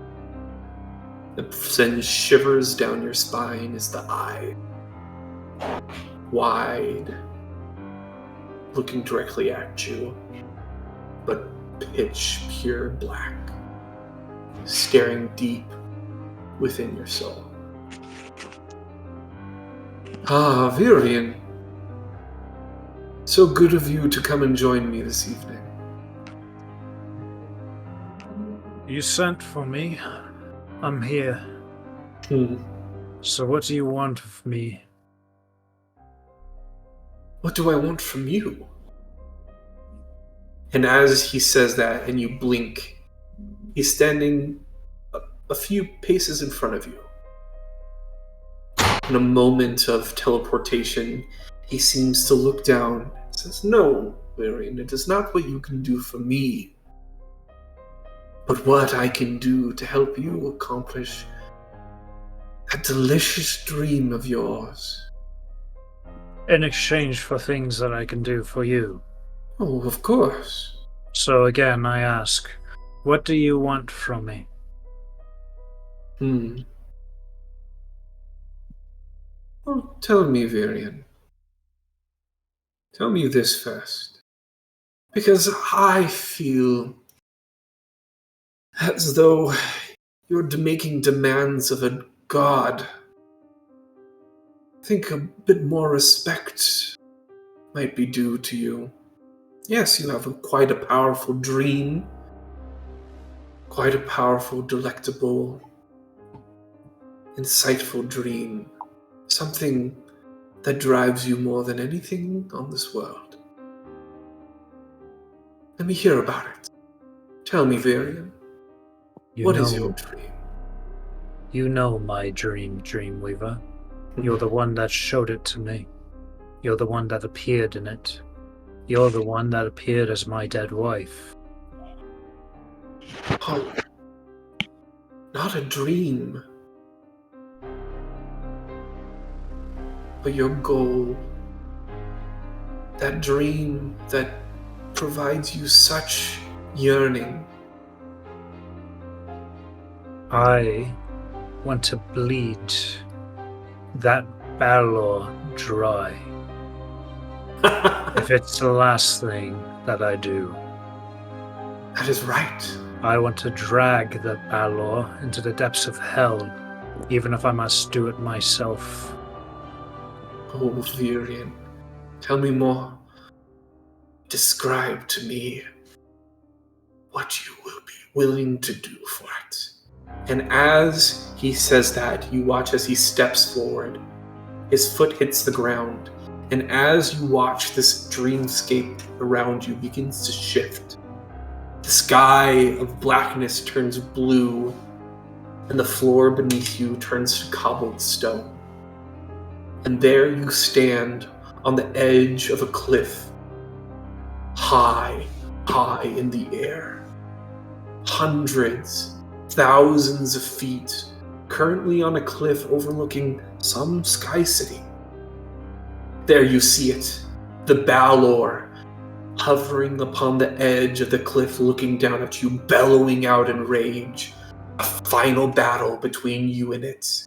that sends shivers down your spine, is the eye. Wide, looking directly at you, but pitch pure black, staring deep within your soul. Ah, Virion. So good of you to come and join me this evening. You sent for me. I'm here. So what do you want of me? What do I want from you? And as he says that, and you blink, he's standing a few paces in front of you. In a moment of teleportation, he seems to look down and says, "No, Virion, it is not what you can do for me, but what I can do to help you accomplish that delicious dream of yours." In exchange for things that I can do for you. Oh, of course. So again, I ask, what do you want from me? Well, tell me, Virion. Tell me this first. Because I feel as though you're making demands of a god. I think a bit more respect might be due to you. Yes, you have quite a powerful dream. Quite a powerful, delectable, insightful dream. Something that drives you more than anything on this world. Let me hear about it. Tell me, Virion, what is your dream? You know my dream, Dreamweaver. You're the one that showed it to me. You're the one that appeared in it. You're the one that appeared as my dead wife. Oh, not a dream, but your goal. That dream that provides you such yearning. I want to bleed that Balor dry. If it's the last thing that I do. That is right. I want to drag the Balor into the depths of hell, even if I must do it myself. Oh, Virion, tell me more. Describe to me what you will be willing to do for it. And as he says that, you watch as he steps forward. His foot hits the ground. And as you watch, this dreamscape around you begins to shift. The sky of blackness turns blue and the floor beneath you turns to cobbled stone. And there you stand on the edge of a cliff, high, high in the air. Hundreds, thousands of feet, currently on a cliff overlooking some sky city. There you see it, the Balor, hovering upon the edge of the cliff, looking down at you, bellowing out in rage. A final battle between you and it.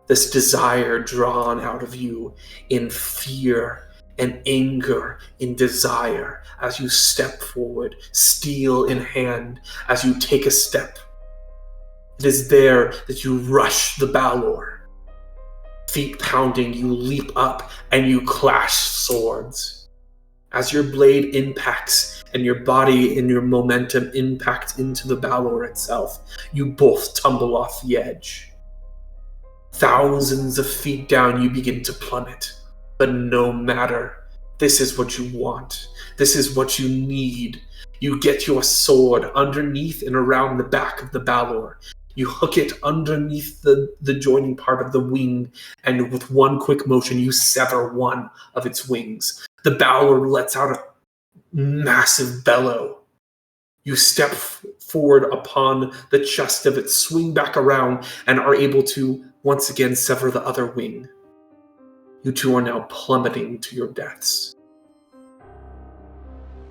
This desire drawn out of you in fear and anger, in desire, as you step forward, steel in hand, as you take a step. It is there that you rush the Balor. Feet pounding, you leap up and you clash swords. As your blade impacts and your body and your momentum impact into the Balor itself, you both tumble off the edge. Thousands of feet down, you begin to plummet. But no matter. This is what you want. This is what you need. You get your sword underneath and around the back of the Balor. You hook it underneath the joining part of the wing, and with one quick motion, you sever one of its wings. The Balor lets out a massive bellow. You step forward upon the chest of it, swing back around, and are able to once again sever the other wing. You two are now plummeting to your deaths.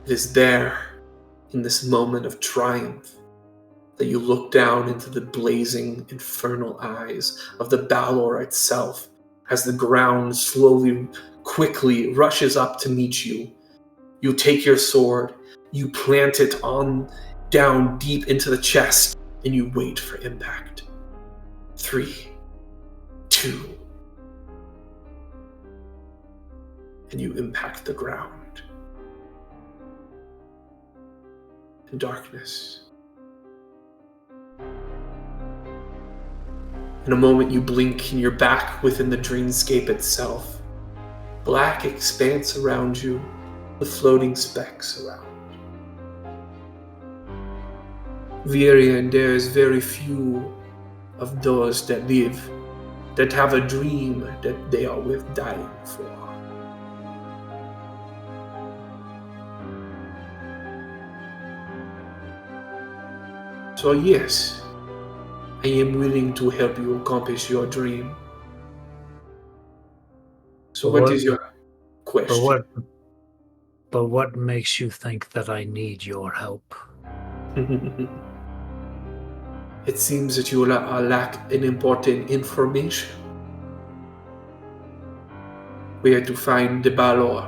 It is there, in this moment of triumph, that you look down into the blazing, infernal eyes of the Balor itself, as the ground slowly, quickly rushes up to meet you. You take your sword, you plant it on down deep into the chest, and you wait for impact. 3, 2, and you impact the ground. In darkness. In a moment you blink and you're back within the dreamscape itself. Black expanse around you, the floating specks around. Virion, there is very few of those that live, that have a dream that they are worth dying for. So yes, I am willing to help you accomplish your dream. So what is your question? But what makes you think that I need your help? It seems that you lack an important information. Where to find the Balor,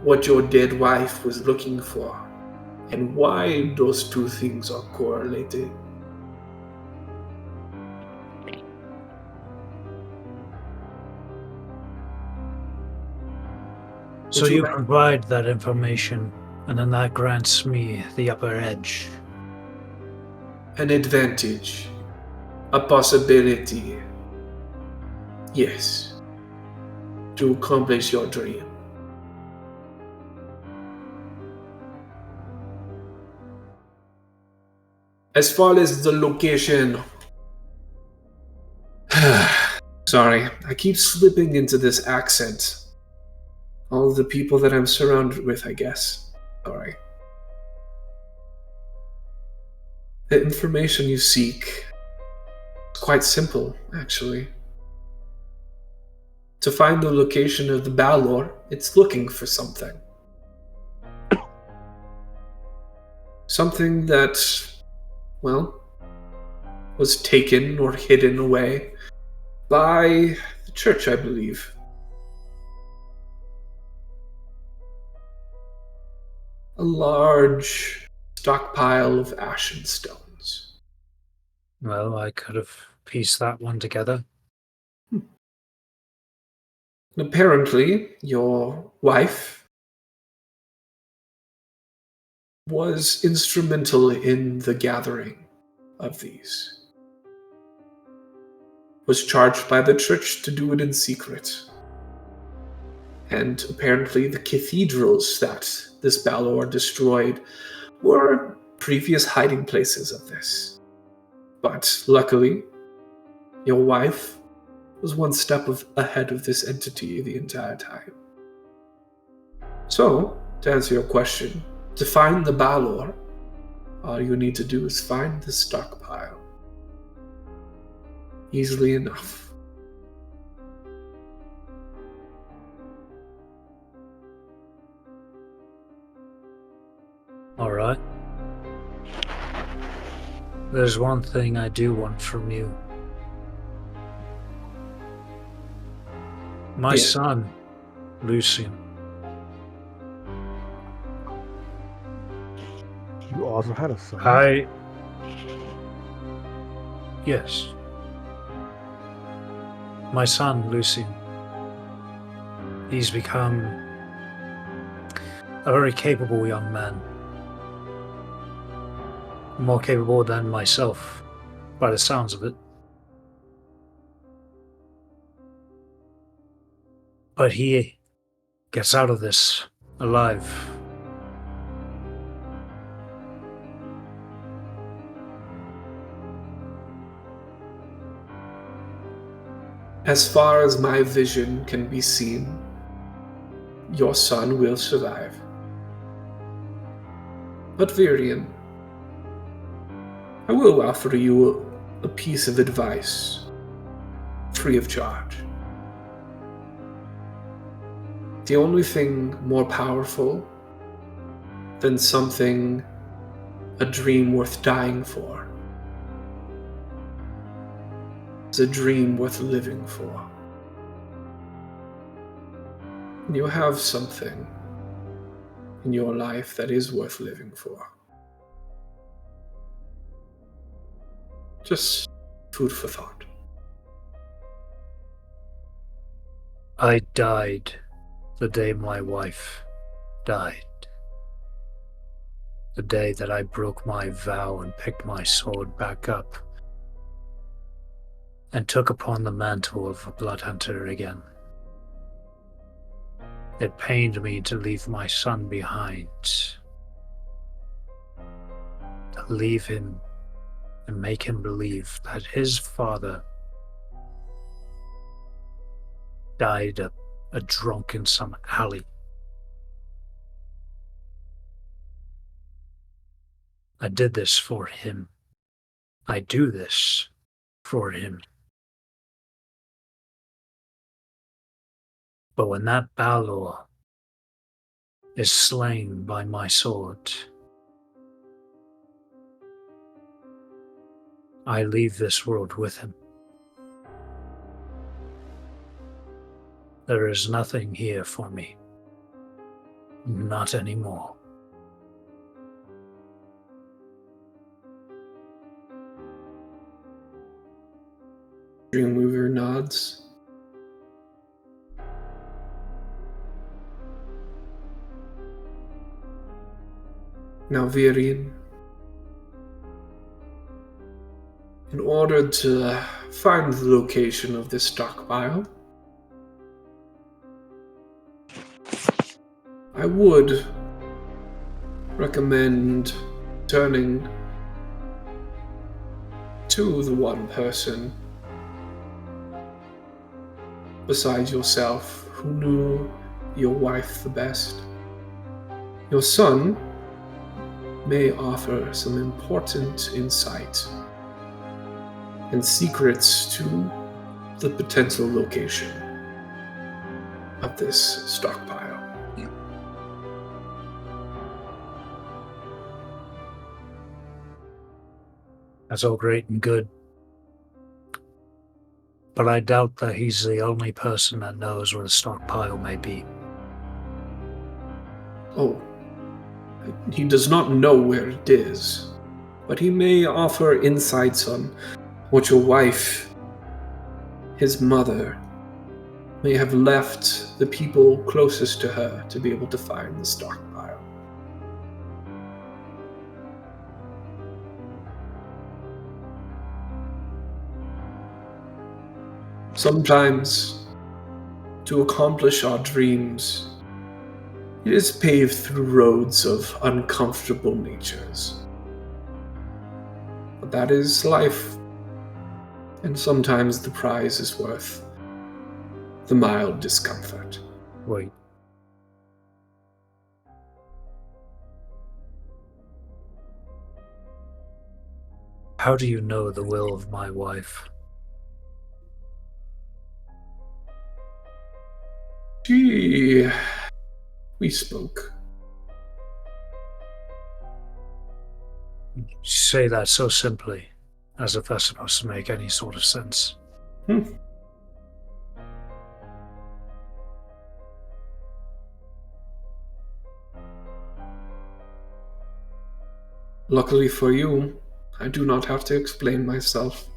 what your dead wife was looking for, and why those two things are correlated. So you provide that information, and then that grants me the upper edge. An advantage, a possibility, yes, to accomplish your dream. As far as the location, sorry, I keep slipping into this accent. All of the people that I'm surrounded with, I guess. Sorry. The information you seek is quite simple, actually. To find the location of the Balor, it's looking for something. Something that, well, was taken or hidden away by the church, I believe. A large stockpile of ashen stones. Well, I could have pieced that one together. And apparently, your wife was instrumental in the gathering of these. Was charged by the church to do it in secret. And apparently the cathedrals that this Balor destroyed were previous hiding places of this. But luckily, your wife was one step ahead of this entity the entire time. So, to answer your question, to find the Balor, all you need to do is find the stockpile. Easily enough. All right. There's one thing I do want from you. My son, Lucian. You also had a son? Yes. My son, Lucian. He's become a very capable young man. More capable than myself, by the sounds of it. But he gets out of this alive. As far as my vision can be seen, your son will survive. But Virion, I will offer you a piece of advice, free of charge. The only thing more powerful than something, a dream worth dying for, is a dream worth living for. You have something in your life that is worth living for. Just food for thought. I died the day my wife died. The day that I broke my vow and picked my sword back up and took upon the mantle of a blood hunter again. It pained me to leave my son behind. To leave him and make him believe that his father died a drunk in some alley. I did this for him. I do this for him. But when that Balor is slain by my sword, I leave this world with him. There is nothing here for me. Not anymore. Dreamweaver nods. Now, Virion, in order to find the location of this stockpile, I would recommend turning to the one person besides yourself who knew your wife the best. Your son may offer some important insight and secrets to the potential location of this stockpile. That's all great and good. But I doubt that he's the only person that knows where the stockpile may be. Oh, he does not know where it is, but he may offer insights on what your wife, his mother, may have left the people closest to her to be able to find the stockpile. Sometimes, to accomplish our dreams, it is paved through roads of uncomfortable natures. But that is life. And sometimes the prize is worth the mild discomfort. Wait. How do you know the will of my wife? We spoke. You say that so simply, as if that's supposed to make any sort of sense. Luckily for you, I do not have to explain myself.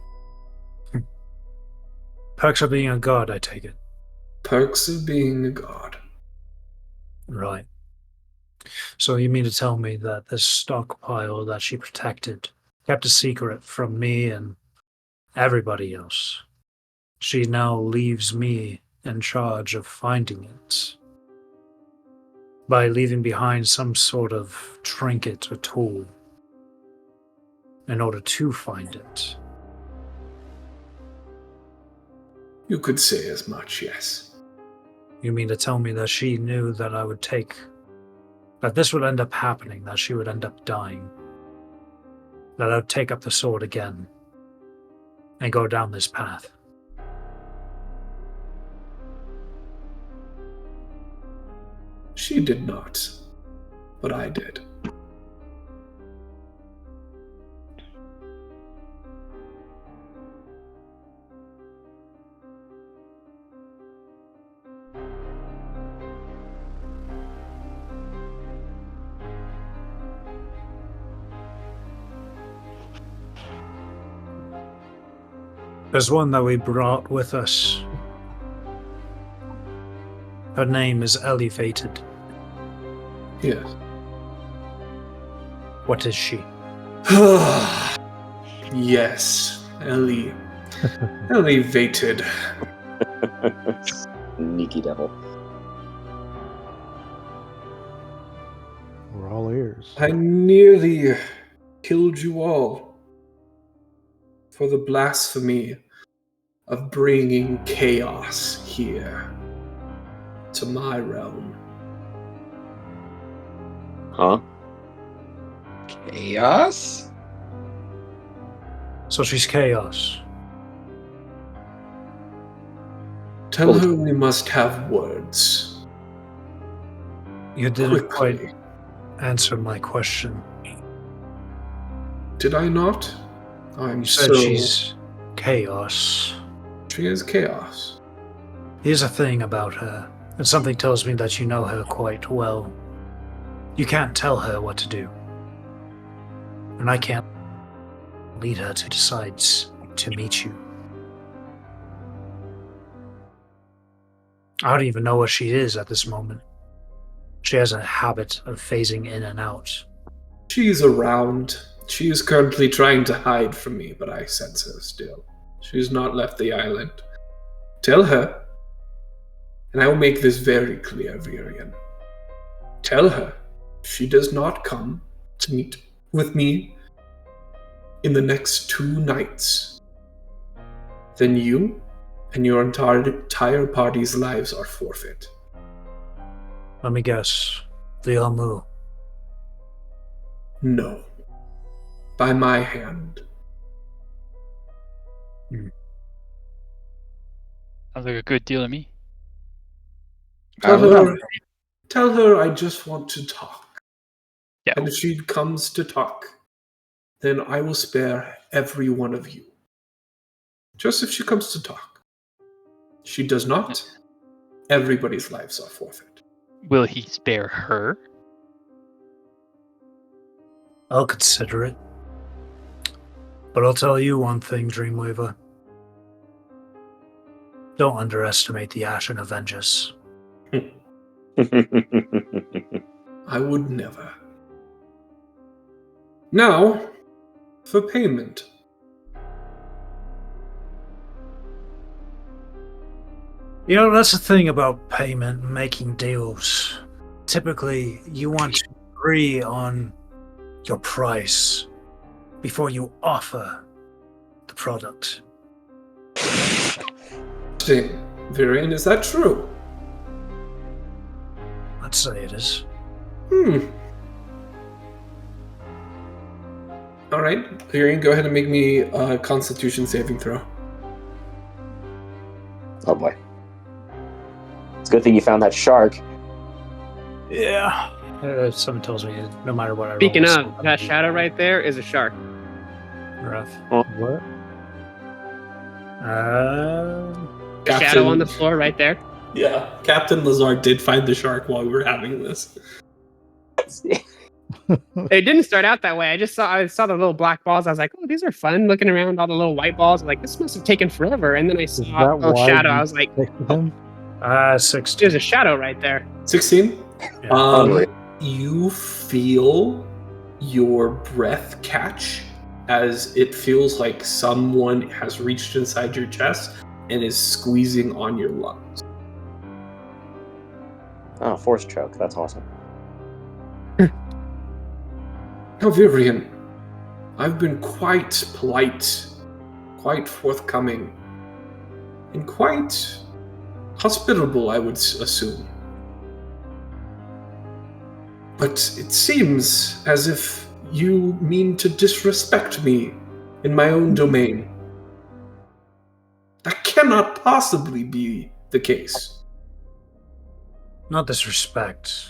Perks of being a god, I take it. Perks of being a god. Right. So you mean to tell me that this stockpile that she protected, kept a secret from me and everybody else, she now leaves me in charge of finding it by leaving behind some sort of trinket or tool in order to find it? You could say as much, yes. You mean to tell me that she knew that that this would end up happening, that she would end up dying, that I would take up the sword again and go down this path? She did not, but I did. There's one that we brought with us. Her name is Elevated. Yes. What is she? Yes, Ellie. Elevated. Sneaky devil. We're all ears. I nearly killed you all for the blasphemy of bringing chaos here to my realm. Huh? Chaos? So she's chaos. Tell her we must have words. You didn't Quickly. quite answer my question. Did I not? I'm You said so... she's chaos. She is chaos. Here's a thing about her, and something tells me that you know her quite well. You can't tell her what to do. And I can't lead her to decide to meet you. I don't even know where she is at this moment. She has a habit of phasing in and out. She's around. She is currently trying to hide from me, but I sense her still. She's not left the island. Tell her, and I will make this very clear, Virion. Tell her, if she does not come to meet with me in the next 2 nights, then you and your entire party's lives are forfeit. Let me guess. The Amu. No. By my hand. Sounds like a good deal to me. Tell her I just want to talk. Yeah. And if she comes to talk, then I will spare every one of you. Just if she comes to talk. She does not, everybody's lives are forfeit. Will he spare her? I'll consider it. But I'll tell you one thing, Dreamweaver. Don't underestimate the Ashen Avengers. I would never. Now, for payment. You know, that's the thing about payment and making deals. Typically, you want to agree on your price before you offer the product. Interesting. Virion, is that true? I'd say it is. All right, Virion, go ahead and make me a Constitution saving throw. Oh boy. It's a good thing you found that shark. Yeah. Someone tells me no matter what I roll. Speaking it's of, still gonna that be shadow right there is a shark. rough. What? The shadow on the floor right there. Yeah, Captain Lazar did find the shark while we were having this. It didn't start out that way. I saw the little black balls. I was like, oh, these are fun. Looking around all the little white balls. I'm like, this must have taken forever. And then I Is saw that a little why shadow. you I was like, stick with him? 16. there's a shadow right there. 16? Yeah. You feel your breath catch as it feels like someone has reached inside your chest and is squeezing on your lungs. Oh, force choke. That's awesome. Now, Virion, I've been quite polite, quite forthcoming, and quite hospitable, I would assume. But it seems as if you mean to disrespect me in my own domain. That cannot possibly be the case. Not disrespect.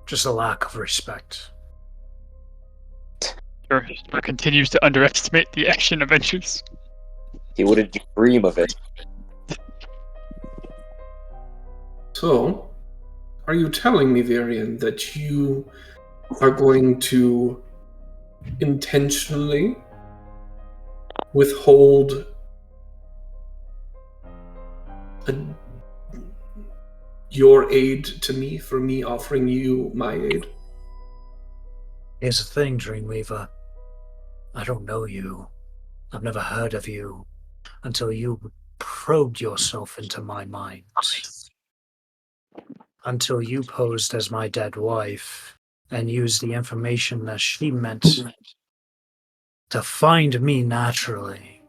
Just a lack of respect. Or continues to underestimate the action adventures. He wouldn't dream of it. So, are you telling me, Virion, that you are going to intentionally withhold your aid to me for me offering you my aid? Here's the thing, Dreamweaver. I don't know you. I've never heard of you until you probed yourself into my mind. Until you posed as my dead wife and used the information that she meant to find me naturally,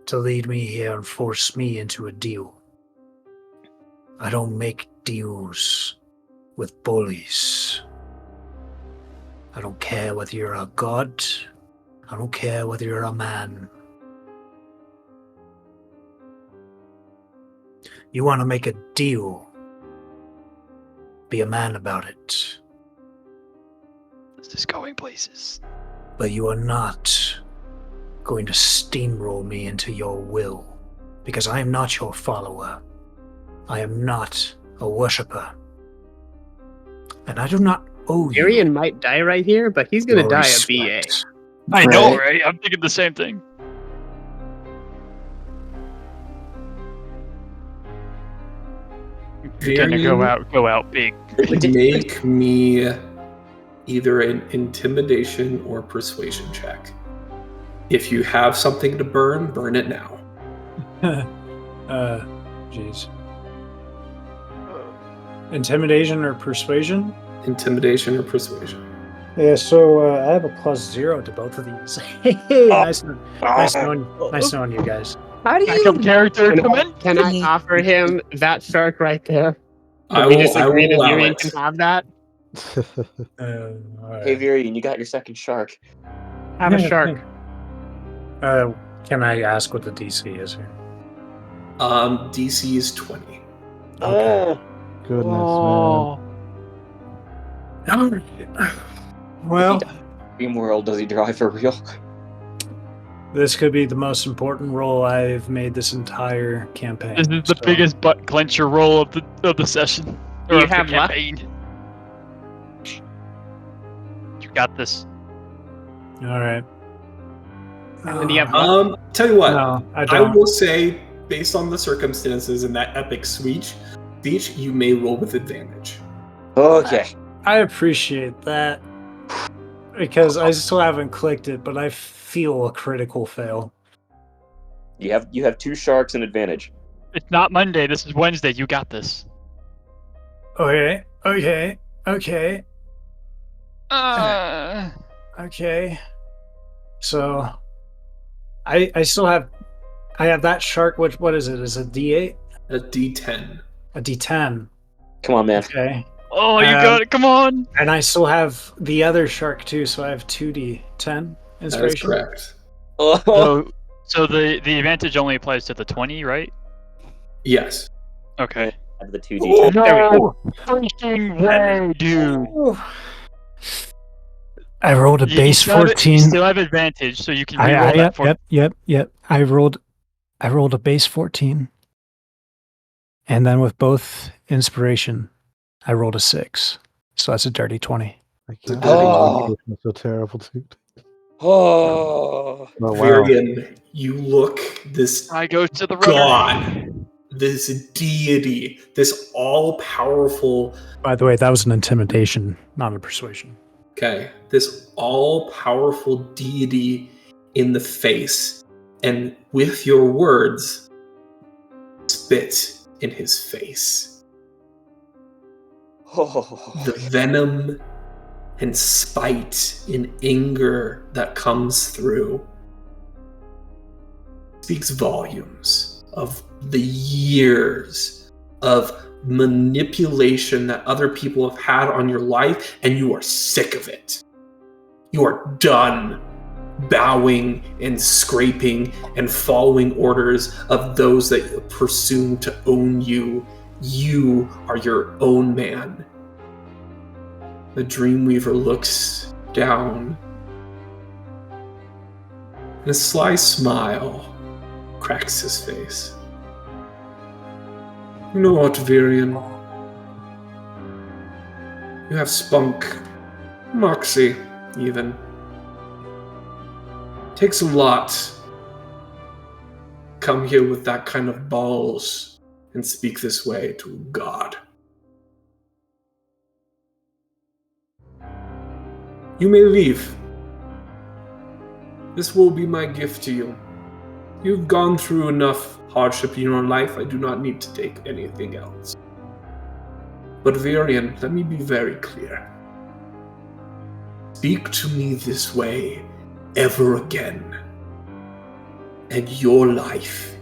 to lead me here and force me into a deal. I don't make deals with bullies. I don't care whether you're a god. I don't care whether you're a man. You want to make a deal. Be a man about it. This is going places. But you are not going to steamroll me into your will, because I am not your follower. I am not a worshipper. And I do not owe you. Virion might die right here, but he's gonna your die respect. a BA. I know, right? I'm thinking the same thing. You're gonna go out big. Make me either an intimidation or persuasion check. If you have something to burn, burn it now. Jeez. Intimidation or persuasion? Intimidation or persuasion. Yeah, so I have a +0 to both of these. Nice knowing you guys. How do Backup character come in. Can I offer him that shark right there? I We will just agree that allow Virion it. can have that. All right. Hey, Virion, you got your second shark. Have a shark. Can I ask what the DC is here? DC is 20. Okay. Goodness, Oh, Well, Dream world, does he drive for real? this could be the most important role I've made this entire campaign. this is the so- biggest butt clencher roll of the session. Do Or you of the have luck? campaign. You got this. All right. And do you have luck? Tell you what, No, I I don't. will say, based on the circumstances and that epic speech, you may roll with advantage. Okay. I appreciate that because I still haven't clicked it, but I feel a critical fail. You have 2 sharks and advantage. It's not Monday. This is Wednesday. You got this. Okay. Uh, Okay. So, I still have, I have that shark. What is it? Is it D8? A D10. A D10. Come on, man. Okay. Oh, you got it! Come on! And I still have the other shark too, so I have 2D10 That is inspiration. correct. Oh, So the advantage only applies to the 20, right? Yes. Okay. have the 2d10. No freaking way, dude! I rolled a base still have 14. you still have advantage, so you can reroll that for. Yep. I rolled a base 14, and then with both inspiration, I rolled a 6. So that's a dirty 20. I can't Oh. believe it's so terrible, dude. Oh. Oh, wow. Virion, you look this I go to the rudder. god, this deity, this all-powerful. By the way, that was an intimidation, not a persuasion. Okay, this all-powerful deity in the face, and with your words, spit in his face. Oh. The venom and spite and anger that comes through speaks volumes of the years of manipulation that other people have had on your life, and you are sick of it. You are done bowing and scraping and following orders of those that presume to own you. You are your own man. The Dreamweaver looks down, and a sly smile cracks his face. You know what, Virion? You have spunk, moxie, even. Takes a lot. Come here with that kind of balls and speak this way to a god. You may leave. This will be my gift to you. You've gone through enough hardship in your life. I do not need to take anything else. But Virion, let me be very clear. Speak to me this way ever again, and your life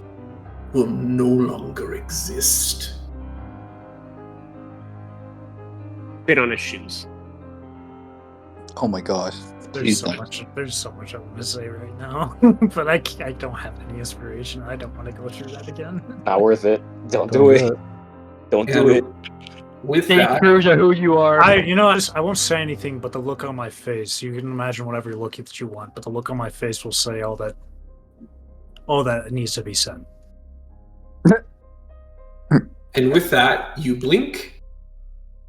will no longer exist. Fit on his shoes. Oh my gosh. There's so much I want to say right now, but I don't have any inspiration. I don't want to go through that again. Not worth it. Don't do it. Don't do it. With Stay that, true to who you are. I won't say anything, but the look on my face, you can imagine whatever look that you want, but the look on my face will say all that needs to be said. and with that, you blink,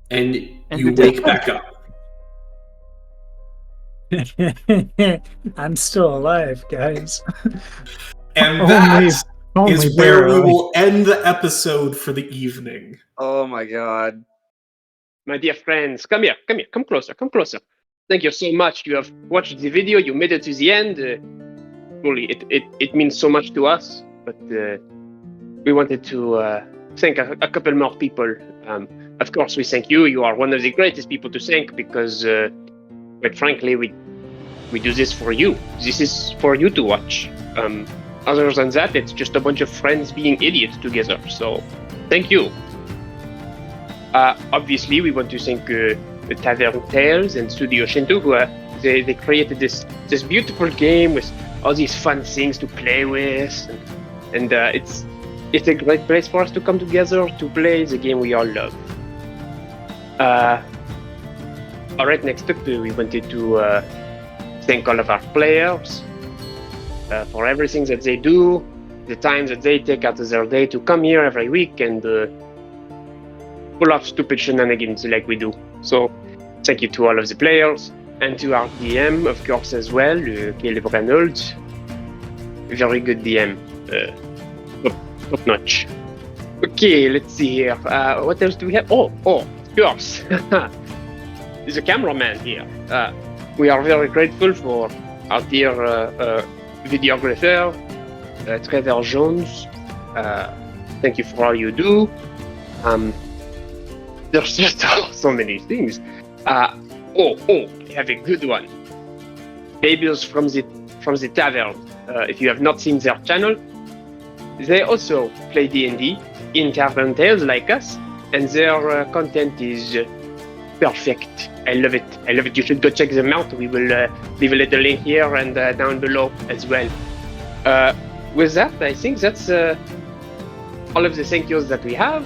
and you wake back up. I'm still alive, guys. And that is only where we barely. will end the episode for the evening. Oh my god. My dear friends, come here, come closer. Thank you so much. You have watched the video, you made it to the end. Truly, it means so much to us, but we wanted to thank a couple more people. Of course, we thank you. You are one of the greatest people to thank because, quite frankly, we do this for you. This is for you to watch. Other than that, it's just a bunch of friends being idiots together. So, thank you. Obviously, we want to thank the Tavern Tales and Studio Shinto, who they created this beautiful game with all these fun things to play with, and it's a great place for us to come together to play the game we all love. All right, next up, we wanted to thank all of our players for everything that they do, the time that they take out of their day to come here every week and pull off stupid shenanigans like we do. So, thank you to all of the players, and to our DM, of course, as well, Caleb Reynolds. Very good DM. Top notch. Okay, let's see here. What else do we have? Oh, of course. There's a cameraman here. We are very grateful for our dear videographer, Trevor Jones. Thank you for all you do. There's just so many things. I have a good one. Fabius from the from the tavern. If you have not seen their channel, they also play D&D in Cavern Tales like us, and their content is perfect. I love it. I love it. You should go check them out. We will leave a little link here and down below as well. With that, I think that's all of the thank yous that we have.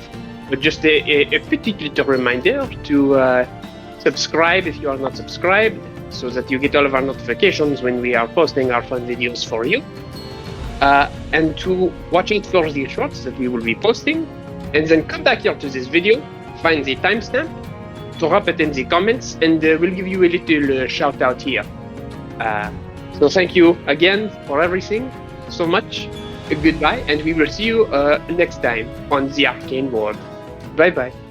But just a petite little reminder to subscribe if you are not subscribed, so that you get all of our notifications when we are posting our fun videos for you. And to watch it for the shorts that we will be posting, and then come back here to this video, find the timestamp, drop it in the comments, and we'll give you a little shout out here. So thank you again for everything so much. Goodbye, and we will see you next time on the Arcane World. Bye bye.